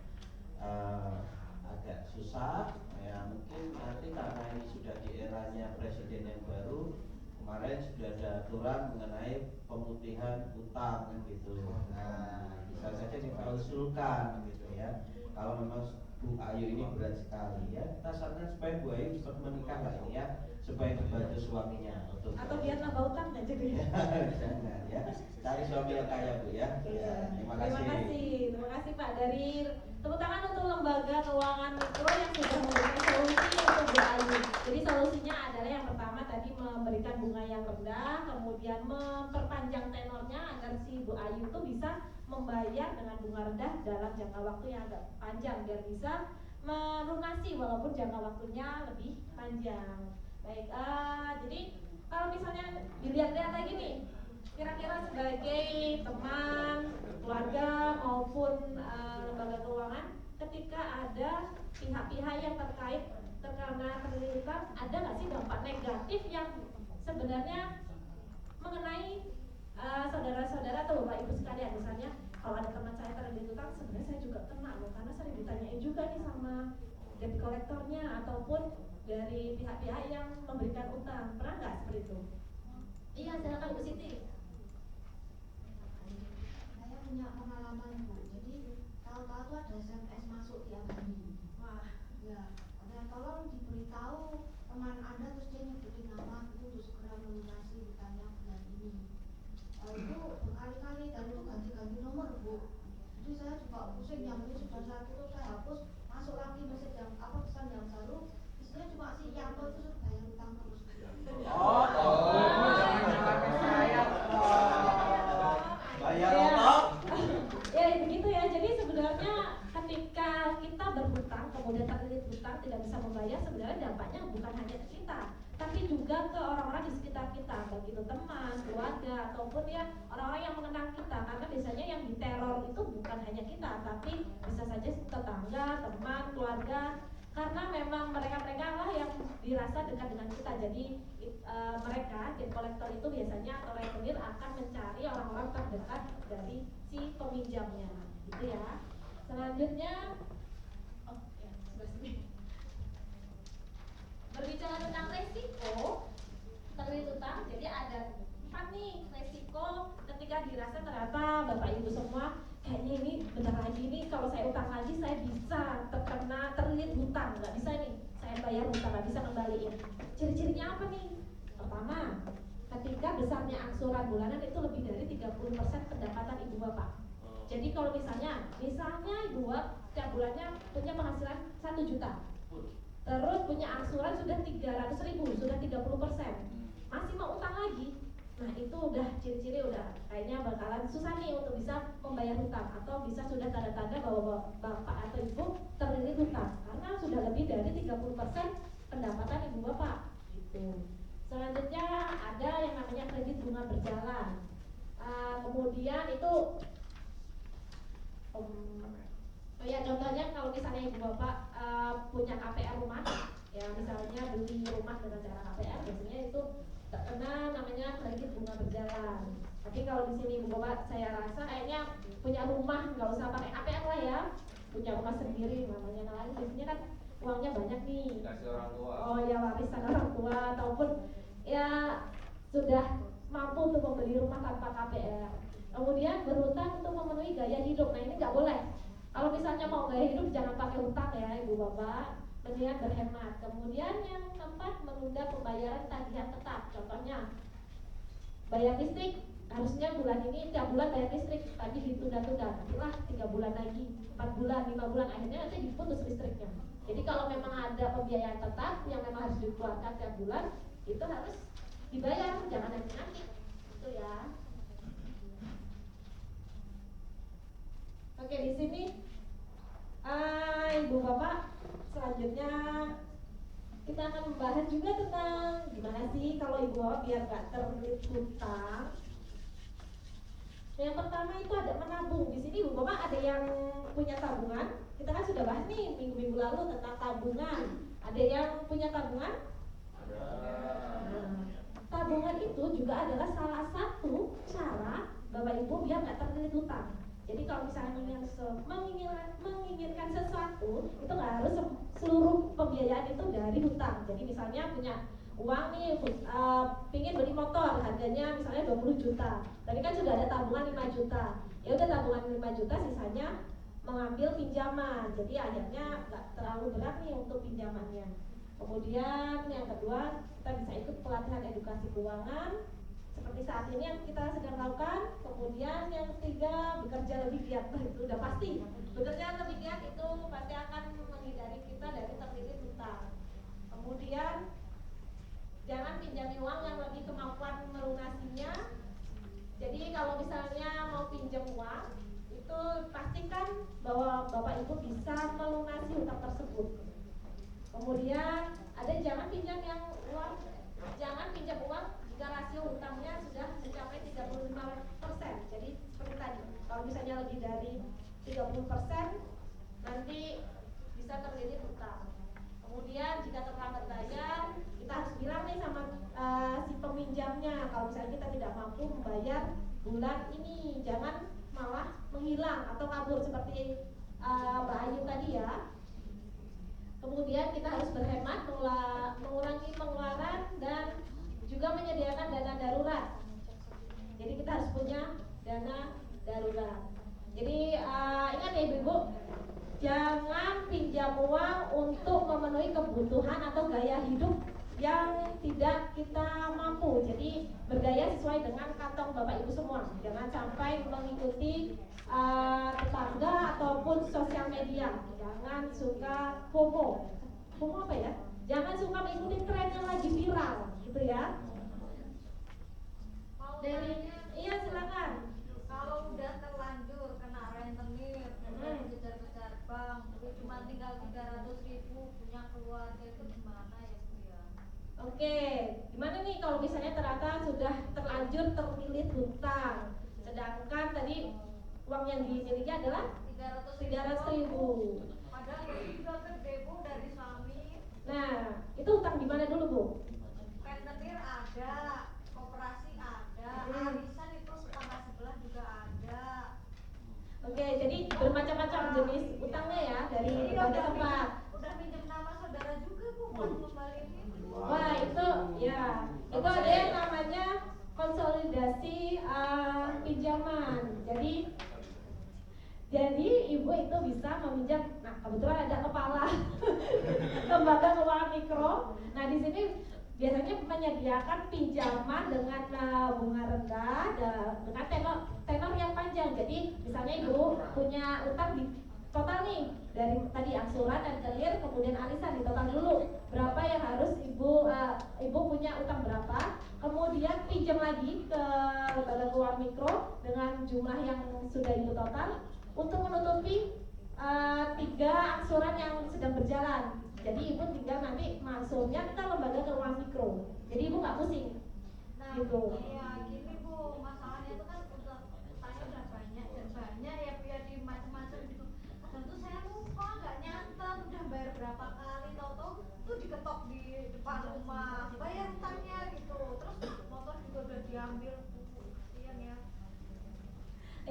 agak susah ya, mungkin nanti karena ini sudah di eranya presiden yang baru, kemarin sudah ada aturan mengenai pemutihan utang gitu. Nah, bisa saja kita usulkan gitu ya. Kalau memang Bu Ayu ini berat sekali ya, kita sarankan supaya Bu Ayu cepat menikah lah ini ya, supaya membantu suaminya untuk atau biar nambah utang aja deh. Jangan ya, cari suami yang kaya Bu ya. Ya, terima kasih Pak. Dari tepuk tangan untuk lembaga keuangan mikro yang sudah memberikan solusi untuk Bu Ayu. Jadi solusinya adalah yang pertama tadi memberikan bunga yang rendah, kemudian memperpanjang tenornya agar si Bu Ayu itu bisa membayar dengan bunga rendah dalam jangka waktu yang agak panjang biar bisa melunasi walaupun jangka waktunya lebih panjang. Baik, jadi kalau misalnya dilihat-lihat lagi nih, kira-kira sebagai teman, keluarga maupun lembaga keuangan, ketika ada pihak-pihak yang terkena terlilit hutang, ada nggak sih dampak negatif yang sebenarnya mengenai saudara-saudara atau bapak ibu sekalian? Misalnya kalau ada teman saya terlilit hutang, sebenarnya saya juga kena loh, karena sering ditanyain juga nih sama debt kolektornya ataupun dari pihak-pihak yang memberikan utang. Pernah nggak seperti itu? Iya, silakan Bu Siti. Saya punya pengalaman Bu. Jadi tahu-tahu tuh ada SMS masuk tiap hari. Wah, Ya, ada tolong diberitahu teman Anda, terus dia nyebutin nama itu untuk segera melunasi hutangnya bulan ini. Itu berkali-kali dan itu ganti-ganti nomor Bu. Jadi saya juga pusing, yang ini sudah saya tutup, saya hapus, masuk lagi message yang pesan yang baru. Isinya cuma si Yanto itu suruh bayar hutang terus. Jangan nyalakan saya. Bayar Ya. otak. Ya begitu ya. Jadi sebenarnya ketika kita berhutang kemudian terlilit hutang tidak bisa membayar, sebenarnya dampaknya bukan hanya ke kita, tapi juga ke orang-orang di sekitar kita, baik itu teman, keluarga ataupun ya orang-orang yang mengenal kita. Karena biasanya yang diteror itu bukan hanya kita, tapi bisa saja tetangga, teman, keluarga. Karena memang mereka-mereka lah yang dirasa dekat dengan kita. Jadi mereka debt collector itu biasanya atau rentenir akan mencari orang-orang terdekat dari si peminjamnya, gitu ya. Selanjutnya, sebelah sini. Berbicara tentang resiko terlilit hutang, jadi ada 4 nih resiko ketika dirasa ternyata bapak ibu semua kayaknya ini bentar lagi nih kalau saya utang lagi saya bisa terkena terlilit hutang, nggak bisa nih saya bayar hutang, nggak bisa kembaliin. Ciri-cirinya apa nih? Pertama, ketika besarnya angsuran bulanan itu lebih dari 30% pendapatan ibu bapak. Jadi kalau misalnya ibu bapak setiap bulannya punya penghasilan 1 juta, terus punya angsuran sudah 300.000, sudah 30%, masih mau utang lagi. Nah itu udah ciri-ciri udah kayaknya bakalan susah nih untuk bisa membayar hutang, atau bisa sudah tanda-tanda bahwa bapak atau ibu terlilit hutang karena sudah lebih dari 30% pendapatan ibu bapak gitu. Selanjutnya ada yang namanya kredit bunga berjalan. Kemudian itu ya contohnya kalau misalnya ibu bapak punya KPR rumah, ya misalnya beli rumah dengan cara KPR, biasanya itu terkena namanya kredit bunga berjalan. Tapi kalau di sini ibu bapak saya rasa kayaknya punya rumah nggak usah pakai KPR lah ya, punya rumah sendiri namanya. Nah biasanya kan uangnya banyak nih, Kasih orang tua. oh ya warisan orang tua ataupun ya sudah mampu untuk membeli rumah tanpa KPR. Kemudian berhutang untuk memenuhi gaya hidup. Nah ini nggak boleh. Kalau misalnya mau gaya hidup jangan pakai hutang ya ibu bapak, mendingan berhemat. Kemudian yang keempat, menunda pembayaran tagihan tetap. Contohnya bayar listrik, harusnya bulan ini tiap bulan bayar listrik, tapi ditunda-tunda, nantilah 3 bulan lagi, 4 bulan, 5 bulan, akhirnya nanti diputus listriknya. Jadi kalau memang ada pembiayaan tetap yang memang harus dikeluarkan tiap bulan, itu harus dibayar, jangan nanti-nanti. Itu ya. Oke, di sini ibu bapak, selanjutnya kita akan membahas juga tentang gimana sih kalau ibu bapak biar gak terlilit hutang. Yang pertama itu ada menabung. Di sini ibu bapak ada yang punya tabungan. Kita kan sudah bahas nih minggu-minggu lalu tentang tabungan. Ada yang punya tabungan? Nah, tabungan itu juga adalah salah satu cara bapak ibu biar gak terlilit hutang. Jadi kalau misalnya menginginkan sesuatu, itu nggak harus seluruh pembiayaan itu dari hutang. Jadi misalnya punya uang nih, pingin beli motor, harganya misalnya 20 juta. Tadi kan sudah ada tabungan 5 juta. Ya udah tabungan 5 juta, sisanya mengambil pinjaman. Jadi akhirnya nggak terlalu berat nih untuk pinjamannya. Kemudian yang kedua, kita bisa ikut pelatihan edukasi keuangan seperti saat ini yang kita sedang lakukan. Kemudian yang ketiga, bekerja lebih giat. Itu udah pasti. Bekerja lebih giat itu pasti akan menghindari kita dari terlilit hutang. Kemudian jangan pinjami uang yang lebih kemampuan melunasinya. Jadi kalau misalnya mau pinjam uang, itu pastikan bahwa bapak ibu bisa melunasi hutang tersebut. Kemudian ada jangan pinjam uang jika jika rasio hutangnya sudah mencapai 35%. Jadi seperti tadi, kalau misalnya lebih dari 30% nanti bisa terlilit hutang. Kemudian jika terlambat bayar, kita harus bilang nih sama si peminjamnya kalau misalnya kita tidak mampu membayar bulan ini, jangan malah menghilang atau kabur seperti Mbak Ayu tadi ya. Kemudian kita harus berhemat, mengurangi pengeluaran dan juga menyediakan dana darurat. Jadi kita harus punya dana darurat. Jadi ingat ya Ibu-ibu, jangan pinjam uang untuk memenuhi kebutuhan atau gaya hidup yang tidak kita mampu. Jadi bergaya sesuai dengan kantong Bapak Ibu semua. Jangan sampai mengikuti tetangga ataupun sosial media. Jangan suka FOMO. FOMO apa ya? Jangan suka mengikuti tren yang lagi viral, gitu ya. Dari iya silakan. Kalau udah terlanjur kena rentenir, kejar-kejar bank, cuma tinggal 300.000 punya keluarga, itu gimana ya Bu ya? Oke, gimana nih kalau misalnya ternyata sudah terlanjur terlilit hutang, sedangkan tadi uang yang dimiliki adalah 300.000. Padahal itu juga gede Bu dari suami. Nah, itu hutang di mana dulu Bu? Rentenir ada, koperasi ada, arisan itu tetangga sebelah juga ada. Oke, jadi bermacam-macam jenis utangnya ya dari berbagai tempat. Udah minjem nama saudara juga Bu buat ngembaliin itu. Wah itu ya, itu ada yang namanya konsolidasi pinjaman. Jadi ibu itu bisa meminjam. Nah kebetulan ada kepala lembaga keuangan mikro. Nah di sini biasanya menyediakan pinjaman dengan bunga rendah dengan tenor yang panjang. Jadi misalnya ibu punya utang di total nih dari tadi angsuran dan kelir, kemudian arisan di total dulu berapa yang harus ibu punya utang berapa, kemudian pinjam lagi ke lembaga keuangan mikro dengan jumlah yang sudah ibu total untuk menutupi 3 angsuran yang sedang berjalan. Jadi ibu tinggal nanti masuknya ke lembaga keuangan mikro. Jadi ibu nggak pusing. Nah, gitu. iya gini Bu, masalahnya itu kan utangnya udah banyak dan banyak ya Bu ya di macam-macam gitu. Kadang tuh saya lupa nggak nyatet udah bayar berapa kali, tahu-tahu tuh diketok di depan rumah, bayar utangnya gitu. Terus motor juga udah diambil Bu, kasihan ya.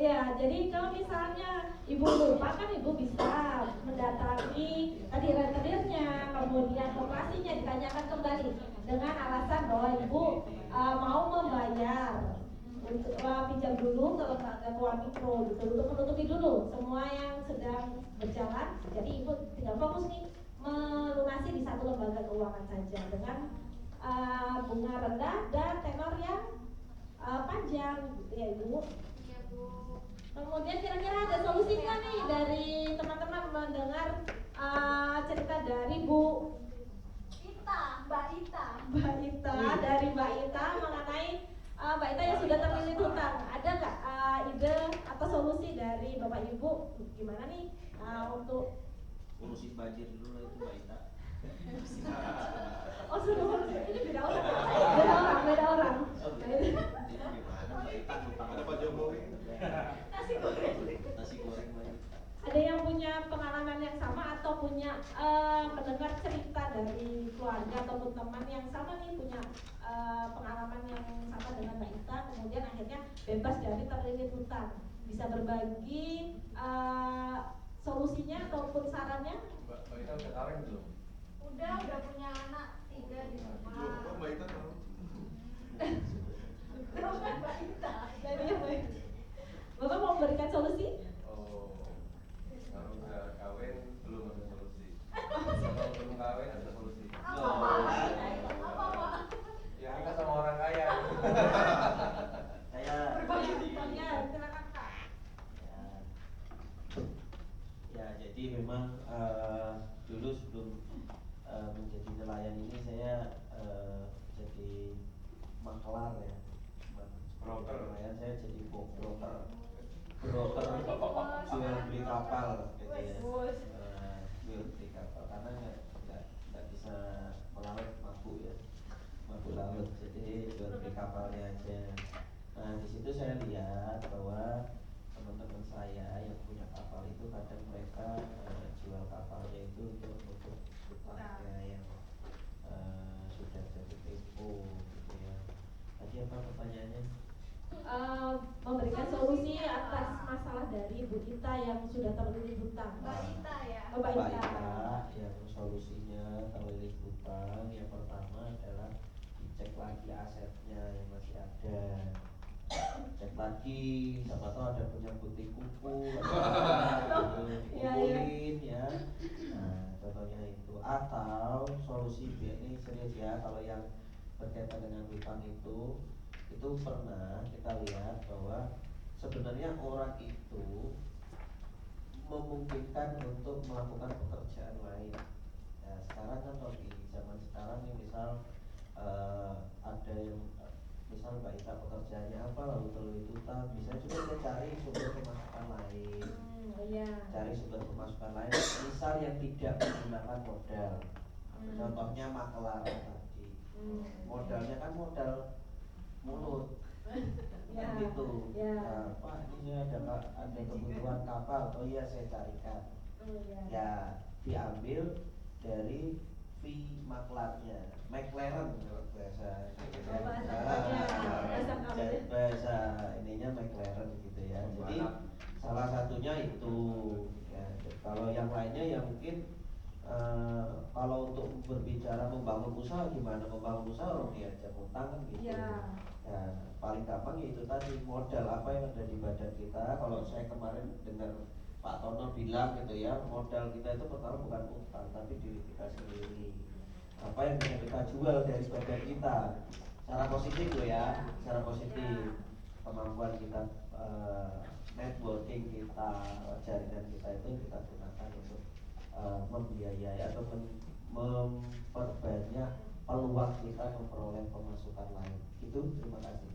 Ya, jadi kalau misalnya ibu lupa kan ibu bisa mendatangi tadi rentenirnya, kemudian koperasinya ditanyakan kembali dengan alasan bahwa ibu mau membayar untuk pinjam dulu ke lembaga keuangan mikro gitu untuk menutupi dulu semua yang sedang berjalan. Jadi ibu tinggal fokus nih melunasi di satu lembaga keuangan saja dengan bunga rendah dan tenor yang panjang gitu ya ibu. Kemudian kira-kira ada solusi nggak nih dari teman-teman mendengar cerita dari Mbak Ita dari Mbak Ita mengenai Mbak Ita yang sudah terlilit hutang. Ada nggak ide atau solusi dari Bapak Ibu gimana nih untuk Urusin banjir dulu lah itu Mbak Ita. oh sudah ini beda orang. Gimana Mbak Ita hutang Ada Pak Jokowi. nasi goreng Mbak Ita. Ada yang punya pengalaman yang sama atau punya mendengar cerita dari keluarga ataupun teman yang sama nih punya pengalaman yang sama dengan Mbak Ita, kemudian akhirnya bebas dari terlilit hutang, bisa berbagi solusinya ataupun sarannya? Mbak Ita udah kawin belum? Udah punya anak 3 di rumah. Kok Mbak Ita tahu? Terus kan Mbak Ita. Jadi ya baik. Bapak mau memberikan solusi? Oh, kalau udah kawin belum ada solusi. Kalau belum kawin ada solusi. Apa? Ya nikah sama orang kaya. Berbagi hutangnya, silakan Kak. Ya, jadi memang dulu sebelum menjadi nelayan ini saya jadi maklar ya. Broker. Nelayan saya jadi broker jual beli kapal gitu ya. Jual beli kapal karena nggak bisa melaut mabuk ya, mabuk laut. Jadi jual beli kapal pertanyaannya? Memberikan solusi atas masalah dari Bu Ita yang sudah terlilit hutang. Mbak Ita ya. Oh, Mbak Ita. Yang solusinya terlilit hutang yang pertama adalah dicek lagi asetnya yang masih ada. Cek lagi, siapa tahu ada punya putih kuku, dikumpulin ya. Nah, contohnya itu. Atau solusi B ini serius ya, kalau yang berkaitan dengan hutang itu pernah kita lihat bahwa sebenarnya orang itu memungkinkan untuk melakukan pekerjaan lain. Nah, sekarang kan kalau di zaman sekarang nih misal ada yang misal Mbak Ita pekerjaannya apa lalu terlalu hutang, bisa juga dia cari sumber pemasukan lain. Cari sumber pemasukan lain, misal yang tidak menggunakan modal. Contohnya makelar tadi. Modalnya kan modal mulut. Kan gitu. Nah, Pak ini saya ada kebutuhan kapal, oh iya saya carikan. Ya diambil dari fee maklarnya, McLaren bahasa ininya McLaren gitu ya. Jadi salah satunya itu ya. Kalau yang lainnya ya mungkin kalau untuk berbicara membangun usaha, gimana membangun usaha orang diajak utang kan gitu. Ya, paling gampang ya itu tadi, modal apa yang ada di badan kita. Kalau saya kemarin dengar Pak Tono bilang gitu ya, modal kita itu pertama bukan utang tapi diri kita sendiri. Apa yang bisa kita jual dari badan kita secara positif loh ya, secara positif. Kemampuan kita, networking kita, jaringan kita itu kita gunakan untuk membiayai atau memperbanyak peluang kita memperoleh pemasukan lain. Itu, terima kasih.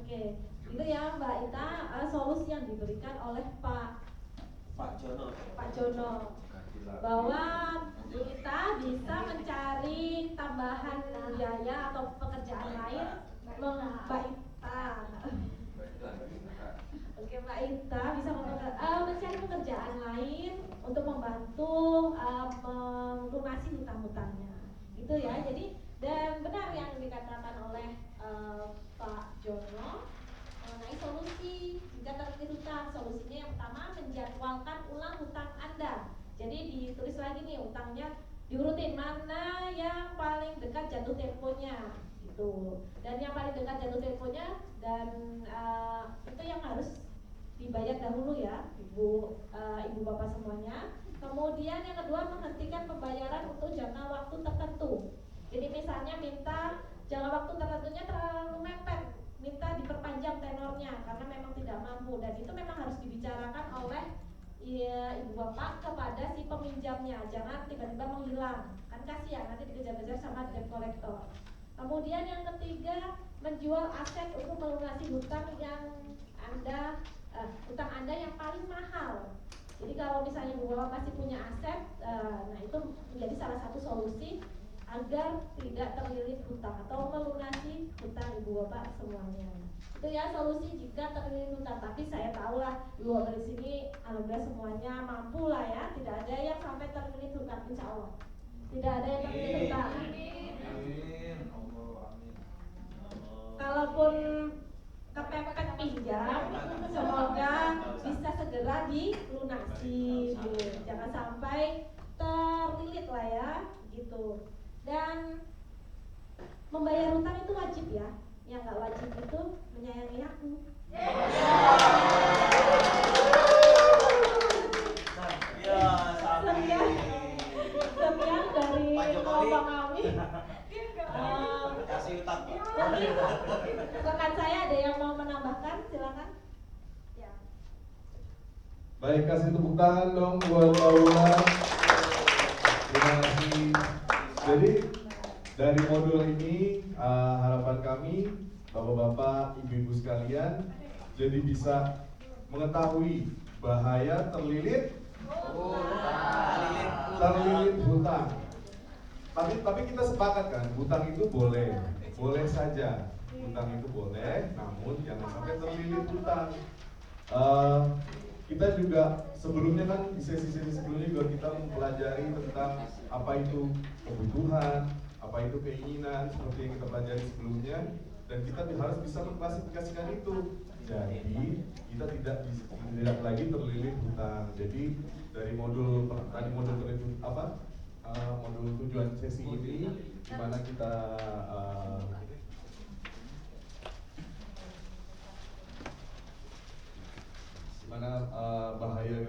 Oke, itu ya Mbak Ita, solusi yang diberikan oleh Pak Jono bahwa Bu Ita bisa mencari tambahan biaya atau pekerjaan lain. Mbak Ita, oke Mbak Ita bisa mencari pekerjaan lain untuk membantu melunasi hutang-hutangnya. Itu ya, jadi dan benar yang dikatakan oleh Pak Jono mengenai solusi jika terlilit hutang. Solusinya yang pertama menjadwalkan ulang hutang Anda. Jadi ditulis lagi nih hutangnya, diurutin mana yang paling dekat jatuh temponya gitu. Dan yang paling dekat jatuh temponya dan itu yang harus dibayar dahulu ya ibu bapak semuanya. Kemudian yang kedua menghentikan pembayaran untuk jangka waktu tertentu. Jadi misalnya minta jangka waktu tertentunya terlalu mepet, minta diperpanjang tenornya karena memang tidak mampu, dan itu memang harus dibicarakan oleh ibu bapak kepada si peminjamnya. Jangan tiba-tiba menghilang, kan kasihan nanti dikejar-kejar sama debt collector. Kemudian yang ketiga menjual aset untuk melunasi hutang yang hutang Anda yang paling mahal. Jadi kalau misalnya ibu bapak masih punya aset, nah itu menjadi salah satu solusi agar tidak terlilit hutang atau melunasi hutang ibu bapak semuanya. Itu ya solusi jika terlilit hutang. Tapi saya tahu lah ibu bapak di sini alhamdulillah semuanya mampu lah ya, tidak ada yang sampai terlilit hutang, insya Allah. Tidak ada yang terlilit hutang. Kalaupun kepepet pinjam, semoga bisa segera dilunasi. Jangan sampai terlilit lah ya, gitu. Dan membayar hutang itu wajib ya. Yang nggak wajib itu menyayangi aku. Sekian dari kelompok kami. Kasih utang. Rekan saya ada yang mau menambahkan, silakan. Ya. Baik, kasih tepuk tangan dong buat Paula. Terima kasih. Jadi dari modul ini harapan kami bapak-bapak, ibu-ibu sekalian jadi bisa mengetahui bahaya terlilit hutang. Tapi kita sepakat kan, hutang itu boleh saja. Hutang itu boleh, namun jangan sampai terlilit hutang. Kita juga sebelumnya kan di sesi-sesi sebelumnya juga kita mempelajari tentang apa itu kebutuhan, apa itu keinginan seperti yang kita pelajari sebelumnya. dan kita harus bisa mengklasifikasikan itu. Jadi kita tidak lagi terlilit hutang. Jadi dari modul tujuan sesi ini, di mana kita bahaya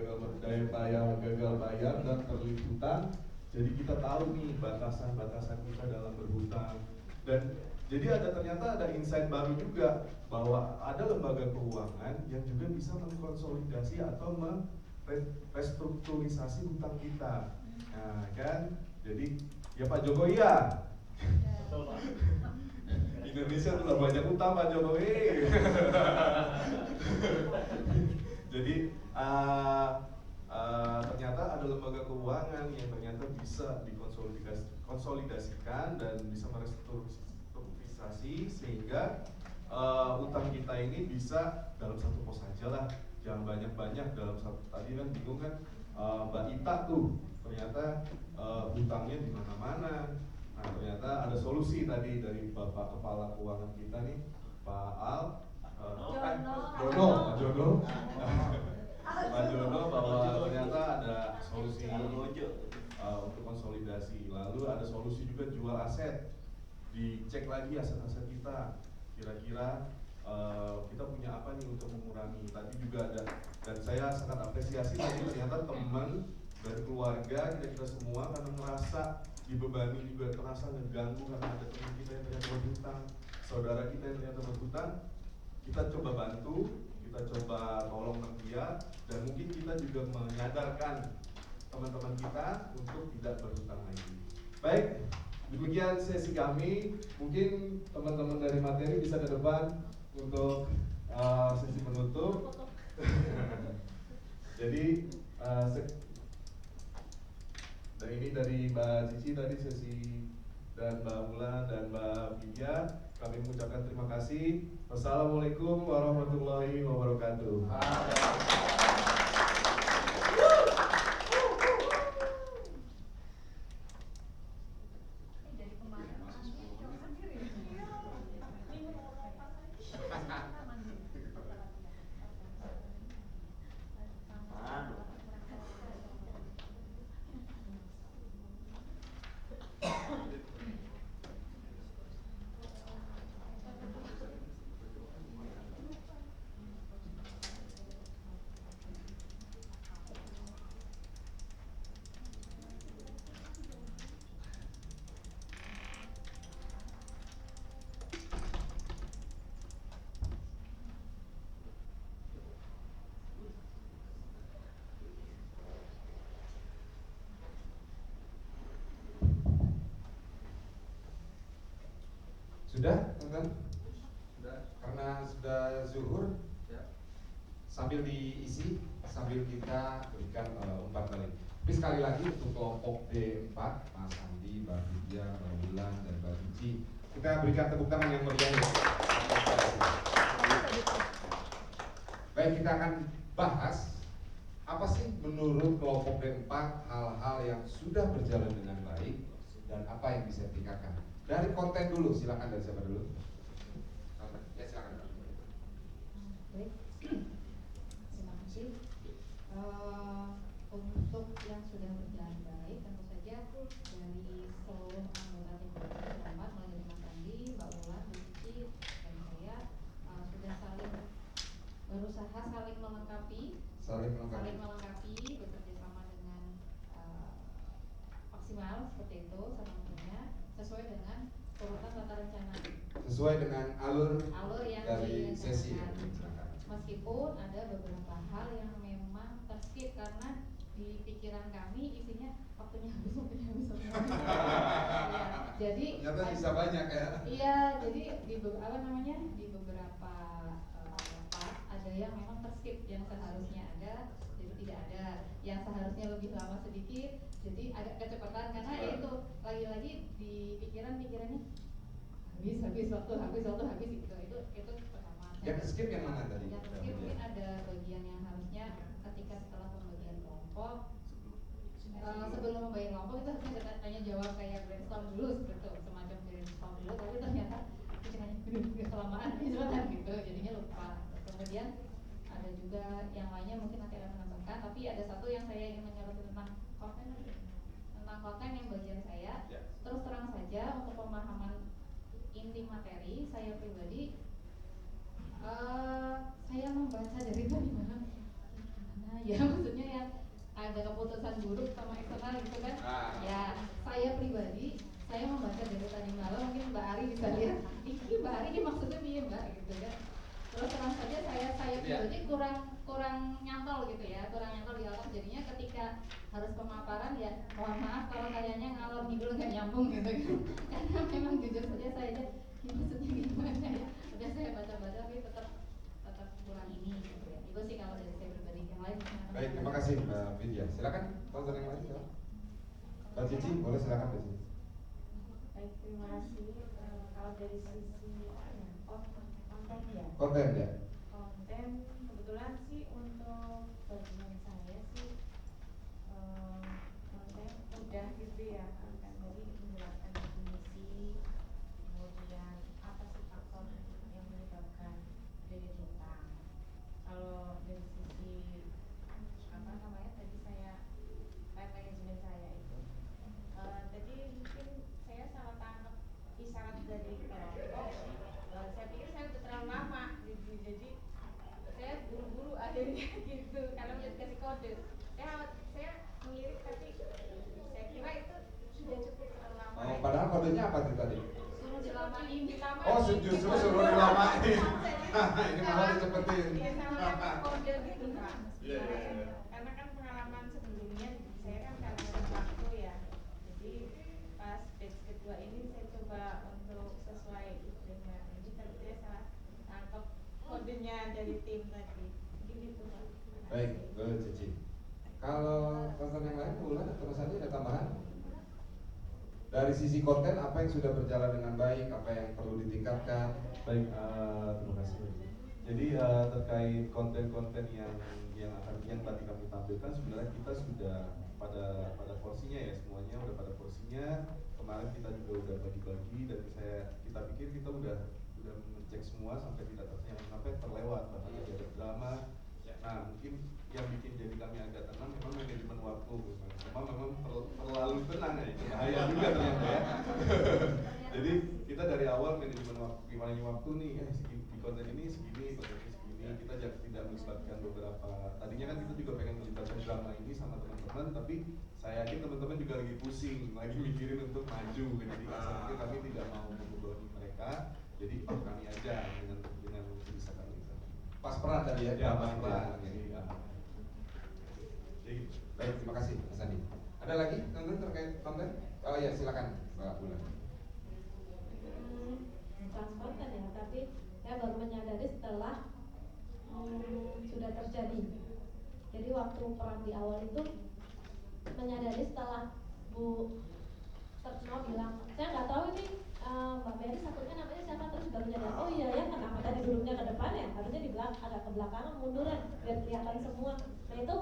gagal bayar dan terlilit hutang. Jadi kita tahu nih batasan-batasan kita dalam berhutang. Dan jadi ternyata ada insight baru juga bahwa ada lembaga keuangan yang juga bisa mengkonsolidasi atau merestrukturisasi hutang kita. Nah kan, jadi ya Pak Jokowi ya. Indonesia telah banyak utang Pak Jokowi. Jadi ternyata ada lembaga keuangan yang ternyata bisa dikonsolidasikan dan bisa merestrukturisasi sehingga utang kita ini bisa dalam satu pos saja lah, jangan banyak-banyak dalam satu. Tadi kan bingung kan Mbak Ita tuh ternyata hutangnya di mana-mana. Nah ternyata ada solusi tadi dari Bapak Kepala Keuangan kita nih, Pak Al. Pak Jono bahwa ternyata ada solusi untuk konsolidasi. Lalu ada solusi juga jual aset, dicek lagi aset-aset kita, kira-kira kita punya apa nih untuk mengurangi. Tadi juga ada, dan saya sangat apresiasi tadi ternyata teman dari keluarga kita semua karena merasa dibebani juga, terasa ngeganggu karena ada teman kita yang ternyata berhutang, saudara kita yang ternyata berhutang. Kita coba bantu, kita coba tolong dia, dan mungkin kita juga menyadarkan teman-teman kita untuk tidak berhutang lagi. Baik, demikian sesi kami. Mungkin teman-teman dari materi bisa ke depan untuk sesi penutup. Jadi dan ini dari Mbak Cici tadi sesi, dan Mbak Mula dan Mbak Vidya, kami mengucapkan terima kasih. Wassalamualaikum warahmatullahi wabarakatuh. Sudah, teman-teman? Sudah. Karena sudah zuhur, ya. Sambil diisi, sambil kita berikan umpan balik. Tapi sekali lagi untuk kelompok D4, Mas Andi, Mbak Vidya, Mbak Bulan, dan Mbak Cici, kita berikan tepuk tangan yang meriah. Baik, kita akan bahas apa sih menurut kelompok D4 hal-hal yang sudah berjalan dengan baik dan apa yang bisa ditingkatkan. Dari konten dulu, silakan. Dari siapa dulu? Ya silakan. Baik, terima kasih. Untuk yang sudah berjalan baik, tentu saja dari seluruh anggota tim Kelompok mulai dari Mas Andi, Mbak Ulan, Bu Cici, dan saya sudah saling berusaha saling melengkapi, bekerja sama dengan maksimal seperti itu, sesuai dengan urutan tata rencana, sesuai dengan alur yang dari sesi. Meskipun ada beberapa hal yang memang terskip karena di pikiran kami isinya waktunya habis. Ya, jadi ternyata bisa banyak ya. Iya, jadi di beberapa part ada yang memang terskip, yang seharusnya ada jadi tidak ada, yang seharusnya lebih lama sedikit jadi agak kecepatan karena itu lagi-lagi di pikirannya habis waktu itu pertama. Yang skip yang mana tadi? Yang skip mungkin ada bagian yang harusnya ketika setelah pembagian kelompok, sebelum membagian kelompok itu harusnya tanya jawab kayak brainstorm dulu, seperti itu, semacam brainstorm dulu, tapi ternyata pikirannya Kemudian ada juga yang lainnya mungkin nanti akan menambahkan, tapi ada satu yang saya ingin menyoroti tentang konten yang bagian saya. Terus terang saja untuk pemahaman inti materi saya pribadi, saya membaca dari tadi malam gimana ya, maksudnya yang ada keputusan buruk sama eksternal gitu kan. Ya saya pribadi saya membaca dari tadi malam, mungkin Mbak Ari bisa lihat ini Mbak Ari ini maksudnya dia Mbak gitu kan. Terus terang saja saya pribadi kurang nyantol gitu ya, kurang nyantol di otak, jadinya ketika harus pemaparan ya mohon maaf kalau kayaknya ngalor ngidul nggak nyambung gitu kan. Karena memang jujur saja saya aja maksudnya gimana ya, udah saya baca-baca tapi tetap kurang ini gitu ya. Itu sih kalau dari saya pribadi. Yang lain Baik, terima kasih Mbak Vidya. Silakan tonton yang lain silakan. Mbak Cici boleh silakan Mbak Cici. Baik, terima kasih. Kalau dari sisi konten ya. Konten ya. Konten kebetulan sih untuk bagian saya sih konten udah gitu ya, kan tadi menjelaskan definisi, kemudian apa sih faktor yang menyebabkan kredit hutang. Kalau dari sisi apa namanya tadi saya time management saya itu tadi mungkin saya salah tangkap isyarat dari kelompok. Saya pikir saya udah terlalu lama gitu, jadi saya buru-buru akhirnya gitu karena udah dikasih kode. Saya melirik tapi saya kira itu sudah cukup terlalu lama. Oh, padahal kodenya apa tuh tadi? Suruh dilamain. Oh, justru suruh dilamain. Ini malah dicepetin. Ya sama kode gitu Pak. Iya. Karena kan pengalaman sebelumnya saya kan karena waktu ya, jadi pas batch kedua ini saya coba untuk sesuai dengan ini, tapi saya salah tangkap kodenya dari tim tadi. Gitu Pak. Baik, boleh Cici. Kalau konten yang lain Bulan atau Mas Andi ada tambahan? Dari sisi konten apa yang sudah berjalan dengan baik, apa yang perlu ditingkatkan? Baik, terima kasih. Jadi terkait konten-konten yang tadi kami tampilkan, sebenarnya kita sudah pada porsinya ya, semuanya udah pada porsinya. Kemarin kita juga udah bagi-bagi dan kita pikir kita udah mengecek semua sampai tidak sampai terlewat, bahkan ada drama. Nah, mungkin yang bikin jadi kami agak tenang memang manajemen waktu, memang terlalu tenang ya, itu bahaya juga ternyata ya. Jadi kita dari awal manajemen waktu nih, di konten ini segini, konten ini segini, kita tidak melibatkan beberapa. Tadinya kan kita juga pengen melibatkan drama ini sama teman-teman, tapi saya yakin teman-teman juga lagi pusing, lagi mikirin untuk maju, jadi saya pikir kami tidak mau membebani mereka, jadi kami aja dengan bisa kami. Pas peran tadi ya, pas peran. Jadi, baik, terima kasih Mas Andi. Ada lagi teman-teman terkait konten? Oh ya, silakan Mbak Bulan. Bukan konten ya, tapi saya baru menyadari setelah sudah terjadi. Jadi waktu perang di awal itu menyadari setelah Bu Terno bilang, saya nggak tahu ini Mbak Mary satunya namanya siapa, terus baru nyadar, oh iya ya kenapa tadi duduknya ke depan ya, harusnya di belakang, agak ke belakang, munduran biar kelihatan semua. Nah itu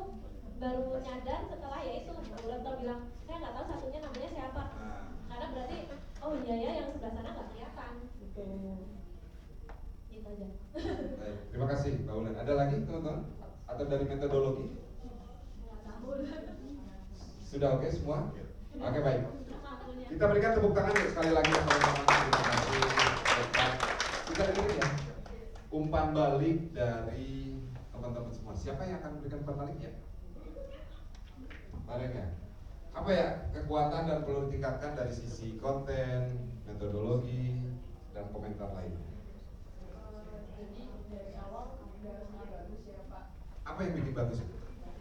baru nyadar setelah ya itu Bu Retno bilang, saya nggak tahu satunya namanya siapa, karena berarti oh iya ya yang sebelah sana nggak kelihatan gitu. Itu aja. Baik, terima kasih Mbak Bulan. Ada lagi teman-teman? Atau dari metodologi? Sudah oke semua? Oke, baik. Kita berikan tepuk tangan ya, sekali lagi teman-teman. Terima kasih. Kita dengerin ya umpan balik dari teman-teman semua. Siapa yang akan memberikan umpan balik ya? Baliknya. Apa ya kekuatan dan perlu ditingkatkan dari sisi konten, metodologi, dan komentar lainnya? Jadi dari awal udah sangat bagus ya Pak. Apa yang bikin bagus?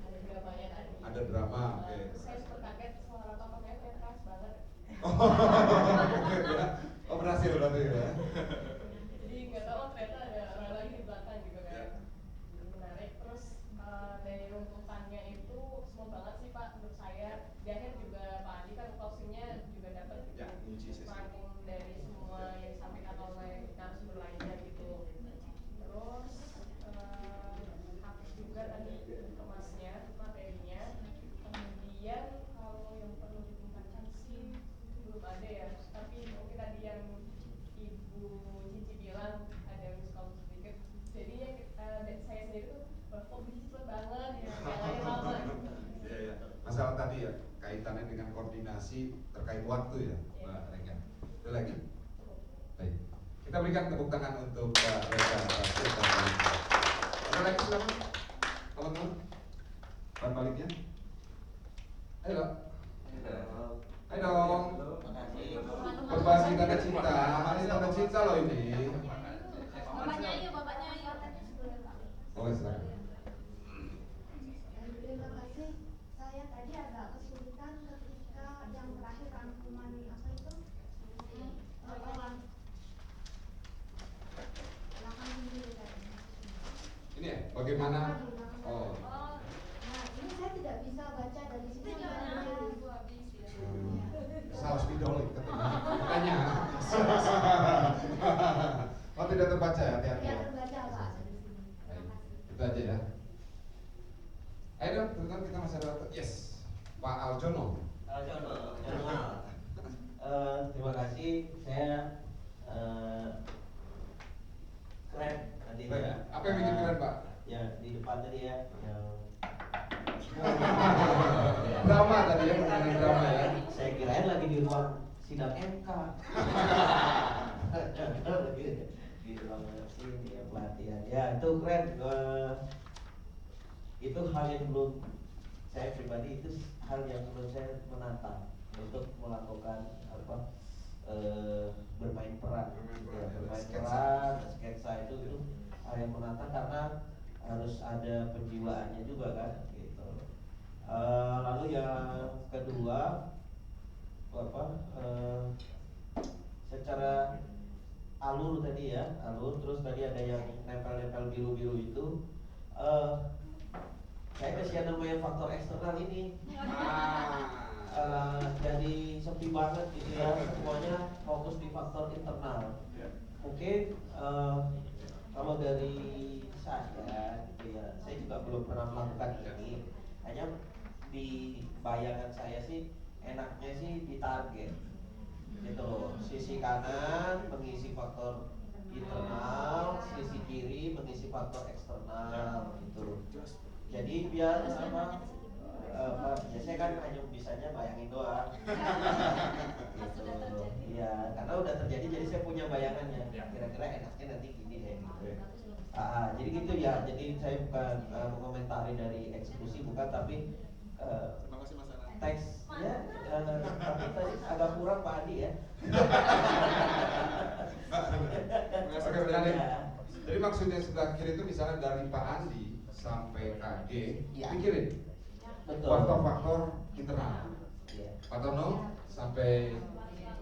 Ada dramanya tadi. Ada drama, oke. Saya super kaget suara tokohnya kayak keras banget. Oh berhasil berarti ya. Jadi nggak tahu ternyata ada orang lagi di belakang gitu kan. Menarik. Terus dari runtutannya itu semua banget sih Pak menurut saya. Di akhir juga Pak Andi kan closingnya juga dapat rangkum dari semua yang disampaikan oleh narasumber lainnya gitu. Terus habis juga tadi kemasnya materinya. Kemudian kalau yang perlu ditingkatkan sih belum ada ya. Tapi mungkin tadi yang Ibu koordinasi terkait waktu ya, Mbak Rega. Ada lagi? Baik. Kita berikan tepuk tangan untuk Mbak Rega. Ada lagi silakan, teman-teman. Pak baliknya. Ayo, Pak. Ayo dong. Berbagi tanda cinta. Ini tanda cinta loh ini. Bapaknya yuk, bapaknya yuk. Boleh silakan. Terima kasih. Saya tadi agak kesulitan ketika yang terakhir rangkuman apa itu? Belakang dulu tadi. Ini ya, bagaimana? Oh. Nah, ini saya tidak bisa baca dari sini. Salah spidol katanya. Oh, tidak terbaca ya, hati-hati ya. Tidak terbaca Pak dari sini. Itu aja ya. Ayo dong, teman-teman, kita masih ada waktu. Yes, Pak Aljono. Terima kasih. Saya keren tadi Baik. ya. Apa yang bikin keren, Pak? Ya di depan tadi ya, yang Drama tadi ya, permainan drama ya. saya kirain lagi di ruang sidang MK. Di ruang sini ya, pelatihan. Ya itu keren. Itu hal yang belum saya pribadi, itu hal yang belum saya menantang untuk melakukan apa, bermain peran. Bermain peran, sketsa itu hal yang menantang karena harus ada penjiwaannya juga kan gitu. Lalu yang kedua apa, secara alur tadi ya, terus tadi ada yang nempel-nempel biru-biru itu, saya kasihan namanya faktor eksternal ini. Jadi sepi banget gitu ya, semuanya fokus di faktor internal. Mungkin kalau dari saya gitu ya, saya juga belum pernah melakukan ini. Hanya di bayangan saya sih enaknya sih di target gitu. Sisi kanan mengisi faktor internal, sisi kiri mengisi faktor eksternal gitu. Jadi biar apa, ya saya kan hanya bisanya bayangin doang. Gitu. Ya, karena udah terjadi jadi saya punya bayangannya. Kira-kira enaknya nanti gini deh gitu. Jadi gitu ya. Jadi saya bukan mengomentari dari eksekusi, bukan, tapi teksnya tapi tadi agak kurang Pak Adi ya. Oke, menarik. Jadi maksudnya sebelah kiri itu misalnya dari Pak Andi sampai KG, Ya. pikirin Betul. faktor-faktor internal. Ya. Pak Tono sampai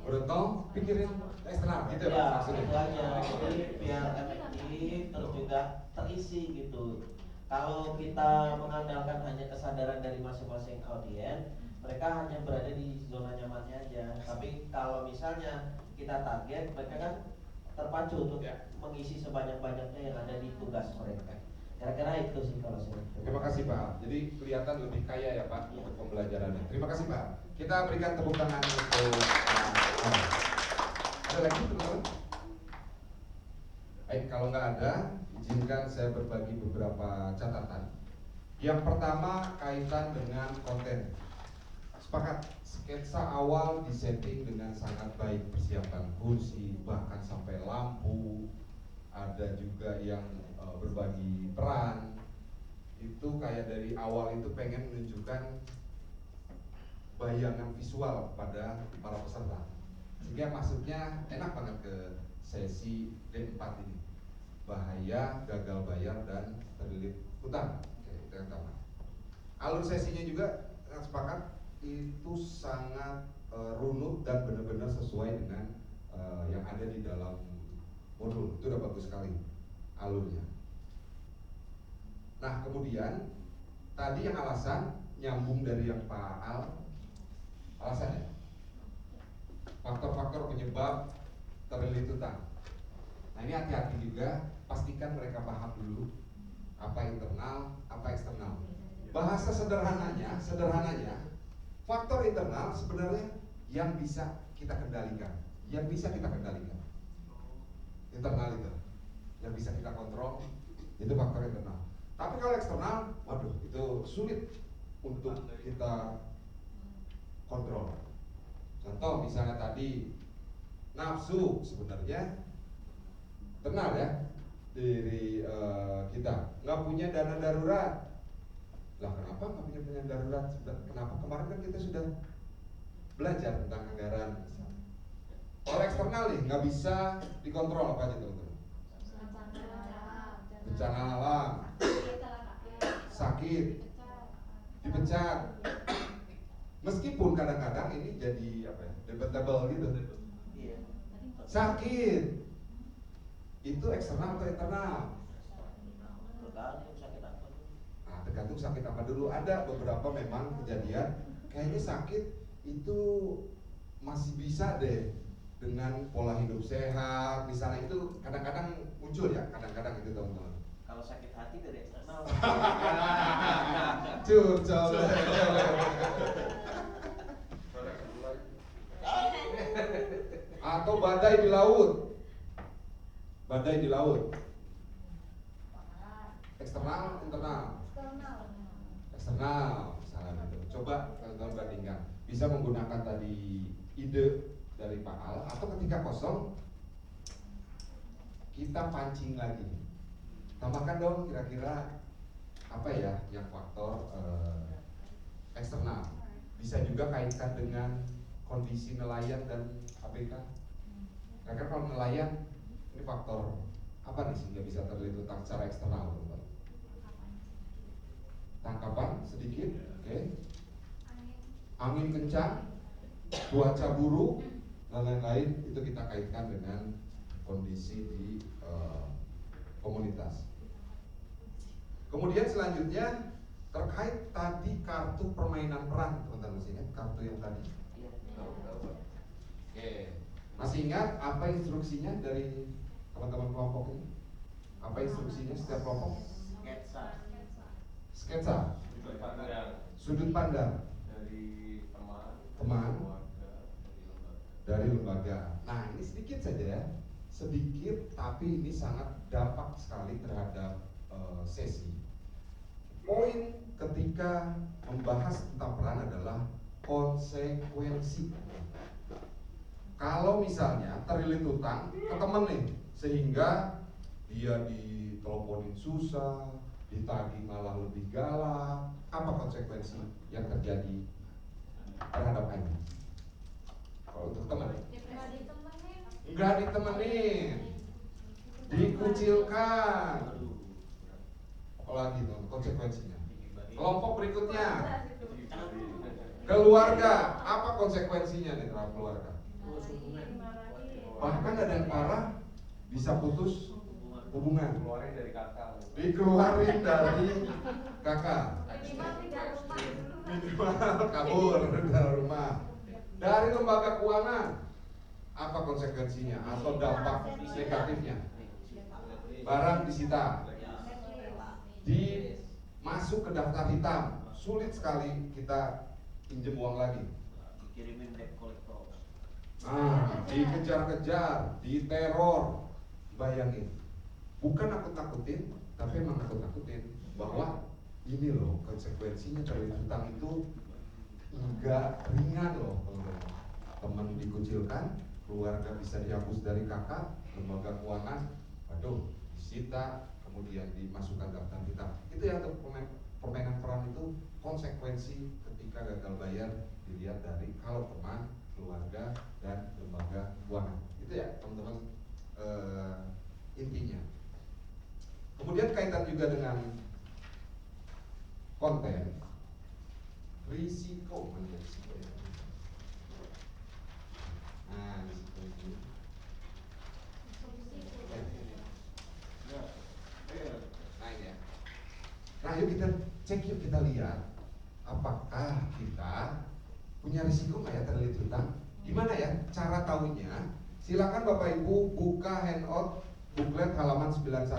Broto, pikirin eksternal gitu ya, Pak, Ya, maksudnya. itu aja. Jadi biar efektif terus juga terisi gitu. Kalau kita mengandalkan hanya kesadaran dari masing-masing audiens, mereka hanya berada di zona nyamannya aja. Tapi kalau misalnya kita target, mereka kan terpacu untuk mengisi sebanyak-banyaknya yang ada di tugas mereka. Kira-kira itu sih kalau saya. Terima kasih Pak. Jadi kelihatan lebih kaya ya Pak untuk pembelajarannya. Terima kasih Pak. Kita berikan tepuk tangan untuk ada lagi teman-teman? Baik, kalau nggak ada, izinkan saya berbagi beberapa catatan. Yang pertama kaitan dengan konten. Sepakat, sketsa awal disetting dengan sangat baik, persiapan kursi, bahkan sampai lampu. Ada juga yang berbagi peran. Itu kayak dari awal itu pengen menunjukkan bayangan visual pada para peserta, sehingga masuknya enak banget ke sesi D4 ini. Bahaya, gagal bayar, dan terlilit hutang. Oke, itu yang pertama. Alur sesinya juga sepakat itu sangat runut dan benar-benar sesuai dengan yang ada di dalam modul. Itu udah bagus sekali alurnya. Nah, kemudian tadi yang alasan nyambung dari yang Pak Al, alasannya faktor-faktor penyebab terlilit hutang. Nah, ini hati-hati juga, pastikan mereka paham dulu apa internal, apa eksternal. Bahasa sederhananya, faktor internal sebenarnya yang bisa kita kendalikan, internal itu, yang bisa kita kontrol, itu faktor internal. Tapi kalau eksternal, waduh, itu sulit untuk kita kontrol. Contoh misalnya tadi nafsu, sebenarnya kenal ya diri kita nggak punya dana darurat. Lah kenapa nggak punya dana darurat? Kenapa? Kemarin kan kita sudah belajar tentang anggaran. Kalau eksternal nih nggak bisa dikontrol, apa aja teman-teman? Bencana alam, sakit, dipecat. Meskipun kadang-kadang ini jadi apa ya, debatable gitu. Sakit itu eksternal atau internal? Tergantung sakit apa. Nah, tergantung sakit apa dulu. Ada beberapa memang kejadian kayaknya sakit itu masih bisa deh dengan pola hidup sehat. Misalnya itu kadang-kadang muncul ya, kadang-kadang itu teman-teman. Kalau sakit hati dari eksternal. Curcol. Atau badai di laut. Badai di laut. Eksternal, internal. Eksternal, misalnya gitu. Coba teman-teman bandingkan. Bisa menggunakan tadi ide dari Pak Al, atau ketika kosong kita pancing lagi. Tambahkan dong kira-kira apa ya yang faktor eksternal. Bisa juga kaitkan dengan kondisi nelayan dan ABK. Kira-kira kalau nelayan ini faktor apa nih sehingga bisa terlilit utang secara eksternal, teman-teman? Tangkapan sedikit, oke. Angin kencang, cuaca buruk, dan lain-lain itu kita kaitkan dengan kondisi di komunitas. Kemudian selanjutnya terkait tadi kartu permainan peran, teman-teman masih ingat kartu yang tadi? Oke, masih ingat apa instruksinya dari teman-teman kelompok ini? Apa instruksinya setiap kelompok? Sketsa. Sudut pandang. Dari teman. Dari lembaga. Nah, ini sedikit saja ya. Sedikit, tapi ini sangat dampak sekali terhadap sesi. Poin ketika membahas tentang peran adalah konsekuensi. Kalau misalnya terlilit utang ke temen nih, sehingga dia diteleponin susah, ditagih malah lebih galak, apa konsekuensi yang terjadi terhadap Anda? Kalau untuk teman, nggak ditemenin, dikucilkan. Apalagi dong konsekuensinya. Kelompok berikutnya, keluarga, apa konsekuensinya nih terhadap keluarga? Bahkan ada yang parah, bisa putus hubungan. Keluarin dari kakak. Dikeluarin dari kakak. Minimal kabur dari rumah. Dari lembaga keuangan, apa konsekuensinya atau dampak negatifnya? Barang disita, masuk ke daftar hitam, sulit sekali kita pinjam uang lagi. Dikirimin debt collector. Dikejar-kejar, diteror. Bayangin, bukan nakut-nakutin, tapi emang nakut-nakutin bahwa ini loh konsekuensinya terlilit hutang itu enggak ringan loh, teman-teman. Teman dikucilkan, keluarga bisa dihapus dari kakak, lembaga keuangan, waduh, disita, kemudian dimasukkan daftar hitam. Itu ya untuk permainan peran itu konsekuensi ketika gagal bayar dilihat dari kalau teman, keluarga, dan lembaga keuangan. Itu ya teman-teman intinya. Kemudian kaitan juga dengan konten risiko, risiko ya. Nah, risiko itu. Nah ini ya. Nah yuk kita cek, yuk kita lihat apakah kita punya risiko nggak ya terlilit hutang? Gimana ya cara tahunya? Silakan Bapak Ibu buka handout buklet halaman 91.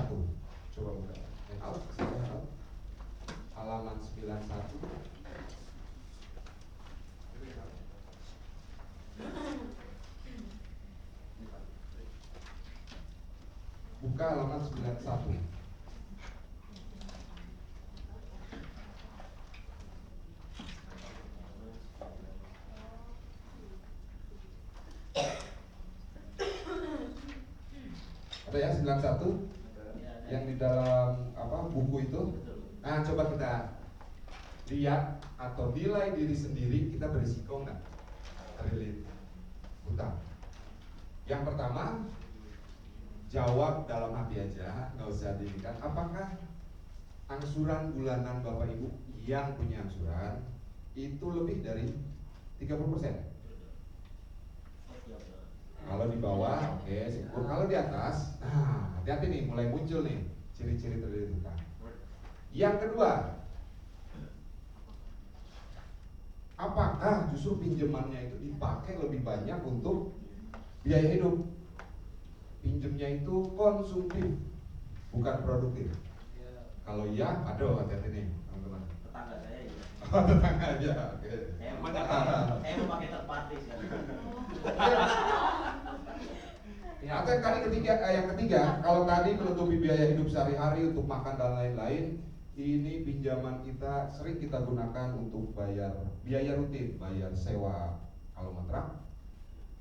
Coba buka handout, halaman 91. Buka halaman 91. Ada ya 91 yang di dalam buku itu. Nah, coba kita lihat atau nilai diri sendiri, kita berisiko nggak terlilit hutang. Yang pertama, jawab dalam hati aja, nggak usah dilihat. Apakah angsuran bulanan Bapak Ibu yang punya angsuran itu lebih dari 30%? Kalau di bawah, oke, syukur. Kalau di atas, nah hati-hati nih, mulai muncul nih ciri-ciri terlilit hutang. Yang kedua, apakah justru pinjamannya itu dipakai lebih banyak untuk biaya hidup? Pinjamnya itu konsumtif, bukan produktif. Kalau iya, aduh hati-hati nih teman-teman. Tetangga saya ya. Oh, tetangga aja, oke. Saya mau pakai third party sekarang. Ya, atau yang ketiga, kalau tadi menutupi biaya hidup sehari-hari untuk makan dan lain-lain, ini pinjaman kita sering kita gunakan untuk bayar biaya rutin, bayar sewa kalau kontrak,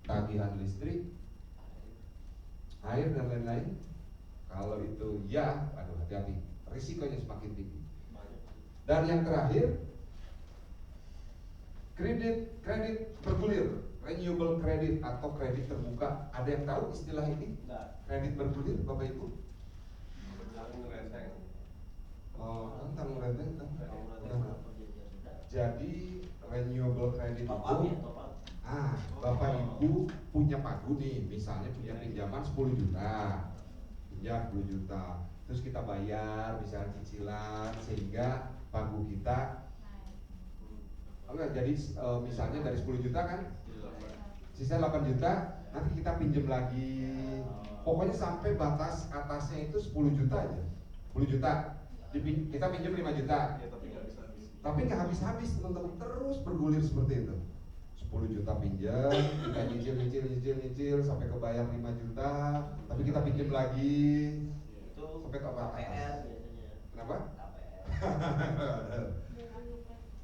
tagihan listrik, air dan lain-lain. Kalau itu ya, aduh hati-hati, risikonya semakin tinggi. Dan yang terakhir, kredit bergulir, renewable credit atau kredit terbuka. Ada yang tahu istilah ini? Kredit bergulir, Bapak Ibu? Oh, tentang renteng. Jadi renewable credit itu, Bapak Ibu punya pagu nih, misalnya punya pinjaman 10 juta, pinjam 10 juta, terus kita bayar misalnya cicilan sehingga pagu kita jadi misalnya dari 10 juta kan, sisa 8 juta, nanti kita pinjam lagi, pokoknya sampai batas atasnya itu 10 juta aja, 10 juta. Kita pinjam 5 juta, tapi nggak habis-habis teman-teman, terus bergulir seperti itu. 10 juta pinjam, kita nyicil sampai kebayar 5 juta, tapi kita pinjam lagi sampai ke atas. Kenapa?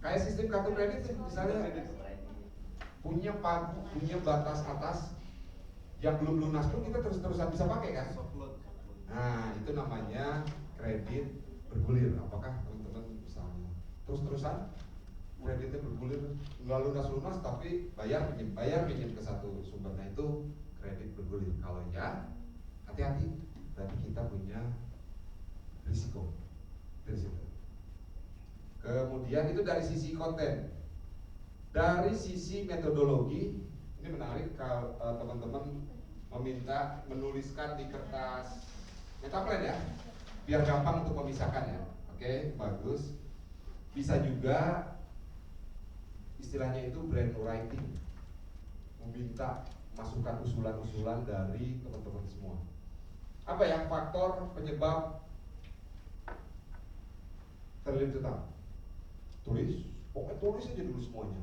Kayak sistem kartu kredit sih, misalnya punya batas atas yang belum lunas pun kita terus-terusan bisa pakai kan? Nah, itu namanya kredit bergulir. Apakah teman-teman misalnya terus-terusan kreditnya bergulir, nggak lunas tapi bayar pinjam ke satu sumbernya, itu kredit bergulir. Kalau ya, hati-hati, berarti kita punya risiko dari situ. Kemudian itu dari sisi konten. Dari sisi metodologi, ini menarik kalau teman-teman meminta menuliskan di kertas metaplan ya, biar gampang untuk memisahkan ya. Oke, bagus. Bisa juga istilahnya itu brand writing, meminta masukan usulan-usulan dari teman-teman semua. Apa yang faktor penyebab terlilit hutang? Pokoknya tulis aja dulu semuanya.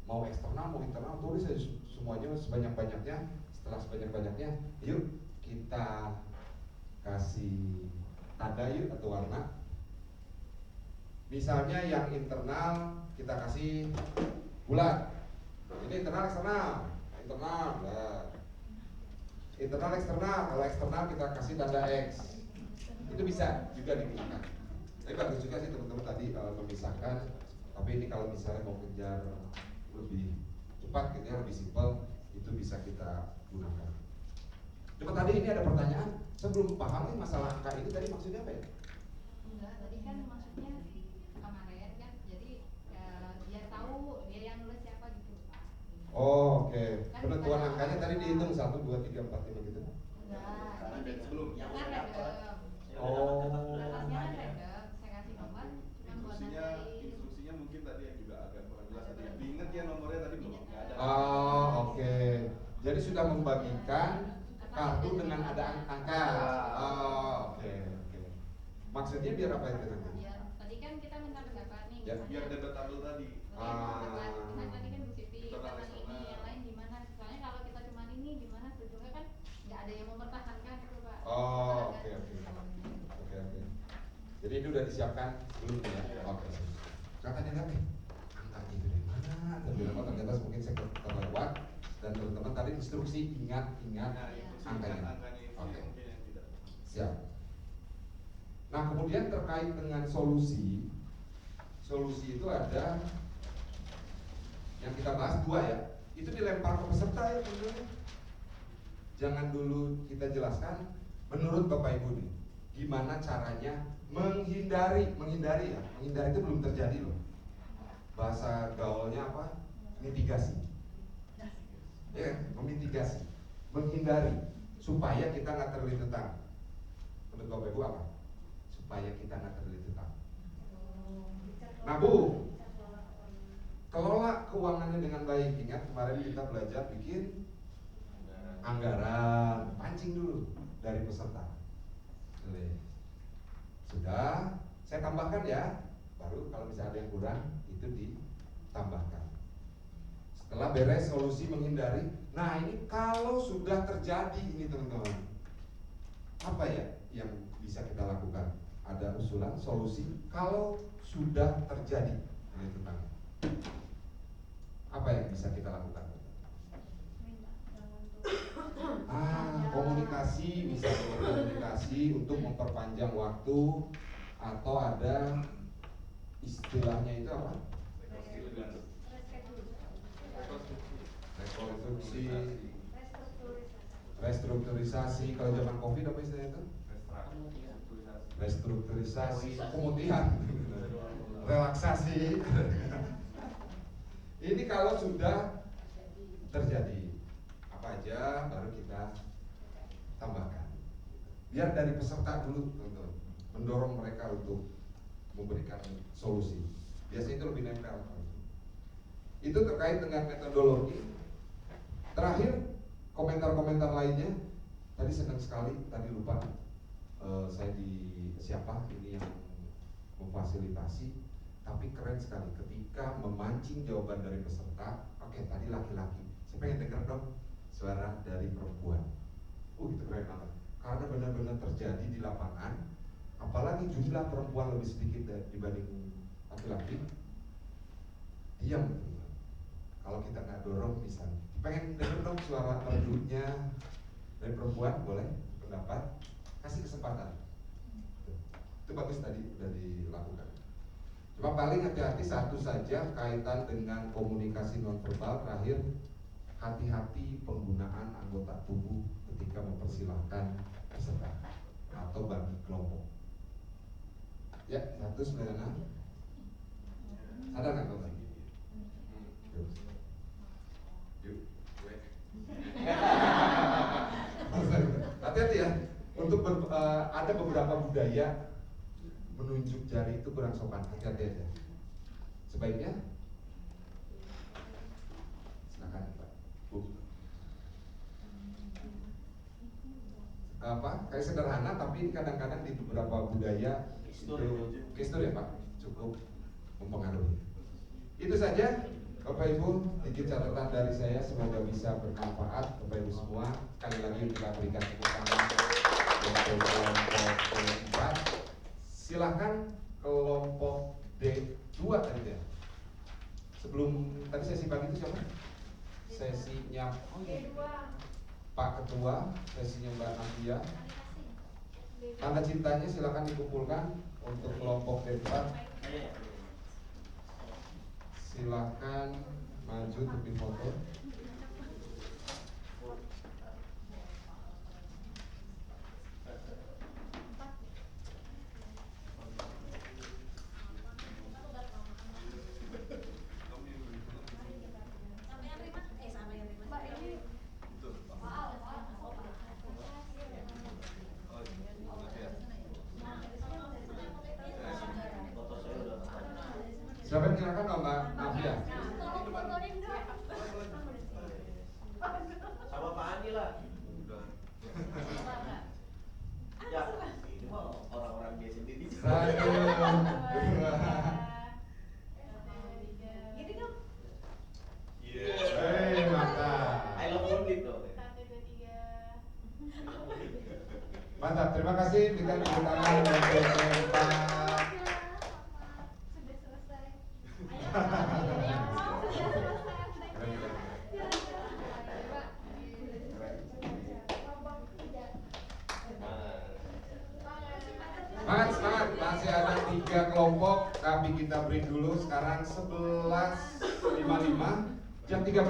Mau eksternal, mau internal, tulis aja semuanya sebanyak-banyaknya. Setelah sebanyak-banyaknya, yuk kita kasih tanda yuk atau warna. Misalnya yang internal kita kasih bulat. Ini internal eksternal. Internal eksternal. Kalau eksternal kita kasih tanda X. Itu bisa juga digunakan. Tapi bagus juga sih teman-teman tadi memisahkan. Tapi ini kalau misalnya mau kejar lebih cepat gitu ya, lebih simpel, itu bisa kita gunakan. Cuma tadi ini ada pertanyaan, saya belum paham nih masalah angka itu tadi maksudnya apa ya? Enggak, tadi kan maksudnya kemarin kan, jadi biar tahu dia yang nulis siapa gitu Pak. Oh, oke. Penentuan angkanya tadi dihitung 1, 2, 3, 4, 5 gitu? Enggak, Ada sebelum. kan random. Oh. Atasnya kan random, saya kasih nomor, cuma buat nandain. Instruksinya mungkin tadi yang juga agak kurang jelas tadi. Diingat ya nomornya tadi belum nggak ada. Oh, oke. Jadi sudah membagikan kartu dengan ada angka. Oh, oke. Maksudnya biar apa itu nanti? Ya, tadi kan kita minta pendapat nih. Ya. Biar debatable tadi. Nah, tadi kan Bu Siti kata ini, yang lain gimana? Soalnya kalau kita cuma ini gimana? Sejujurnya kan nggak ada yang mempertahankan gitu Pak. Oh, oke. Jadi itu udah disiapkan sebelumnya ya? Oke. Katanya nanti angkanya itu dari mana? Ternyata mungkin saya terlewat. Dan teman-teman tadi instruksi ingat angkanya. Oke. Siap. Nah, kemudian terkait dengan solusi itu ada yang kita bahas 2 ya. Itu dilempar ke peserta ya teman-teman. Jangan dulu kita jelaskan menurut Bapak Ibu nih, gimana caranya menghindari ya. Menghindari itu belum terjadi loh. Bahasa gaulnya apa? Mitigasi. Ya, memitigasi, menghindari supaya kita nggak terlilit utang. Menurut Bapak Ibu apa? Supaya kita nggak terlilit utang. Nah Bu, kelola keuangannya dengan baik. Ingat kemarin kita belajar bikin anggaran, pancing dulu dari peserta. Sudah, saya tambahkan ya. Baru kalau misalnya ada yang kurang itu ditambahkan. Setelah beres solusi menghindari, nah ini kalau sudah terjadi ini teman-teman, apa ya yang bisa kita lakukan? Ada usulan solusi kalau sudah terjadi ini tentang apa yang bisa kita lakukan? Komunikasi, misalnya komunikasi untuk memperpanjang waktu, atau ada istilahnya itu apa? Restrukturisasi. Kalau zaman Covid apa istilahnya itu? Restrukturisasi, pemutihan, relaksasi. Ini kalau sudah terjadi, apa aja baru kita tambahkan. Biar dari peserta dulu teman-teman, mendorong mereka untuk memberikan solusi. Biasanya itu lebih nempel. Itu terkait dengan metodologi. Terakhir, komentar-komentar lainnya. Tadi senang sekali, tadi lupa saya di siapa ini yang memfasilitasi. Tapi keren sekali ketika memancing jawaban dari peserta. Oke, tadi laki-laki. Saya pengen dengar dong suara dari perempuan. Itu keren banget. Karena benar-benar terjadi di lapangan. Apalagi jumlah perempuan lebih sedikit dibanding laki-laki. Diam. Kalau kita nggak dorong misalnya, pengen denger dong suara merdunya dari perempuan, boleh pendapat, kasih kesempatan. Itu bagus tadi udah dilakukan. Cuma paling hati-hati satu saja kaitan dengan komunikasi nonverbal. Terakhir, hati-hati penggunaan anggota tubuh ketika mempersilahkan peserta atau bagi kelompok. Ya, 196. Sadar nggak kalau lagi? Yuk, gue. Hati-hati ya. Untuk ada beberapa budaya menunjuk jari itu kurang sopan. Hati-hati aja. Sebaiknya silakan Pak, Bu. Kayak sederhana tapi kadang-kadang di beberapa budaya gestur ya Pak, cukup mempengaruhi. Itu saja Bapak Ibu, sedikit catatan dari saya, semoga bisa bermanfaat Bapak Ibu semua. Sekali lagi kita berikan tepuk tangan untuk kelompok D4. Silahkan kelompok D2 tadi ya. Sebelum tadi sesi pagi itu siapa? Sesinya Pak Ketua, sesinya Mbak Nadia. Tanda cintanya silahkan dikumpulkan untuk kelompok D4. Silahkan maju untuk difoto. Silakan silakan Mbak Navia. Sama Pak Andi lah. Ya, ini mah orang-orang dia sendiri. Satu, dua. Gini dong. Mantap. I love Undit dong. Mantap, terima kasih. Berikan tepuk tangan untuk Pak. tapi kita break dulu sekarang 11.55 jam 13.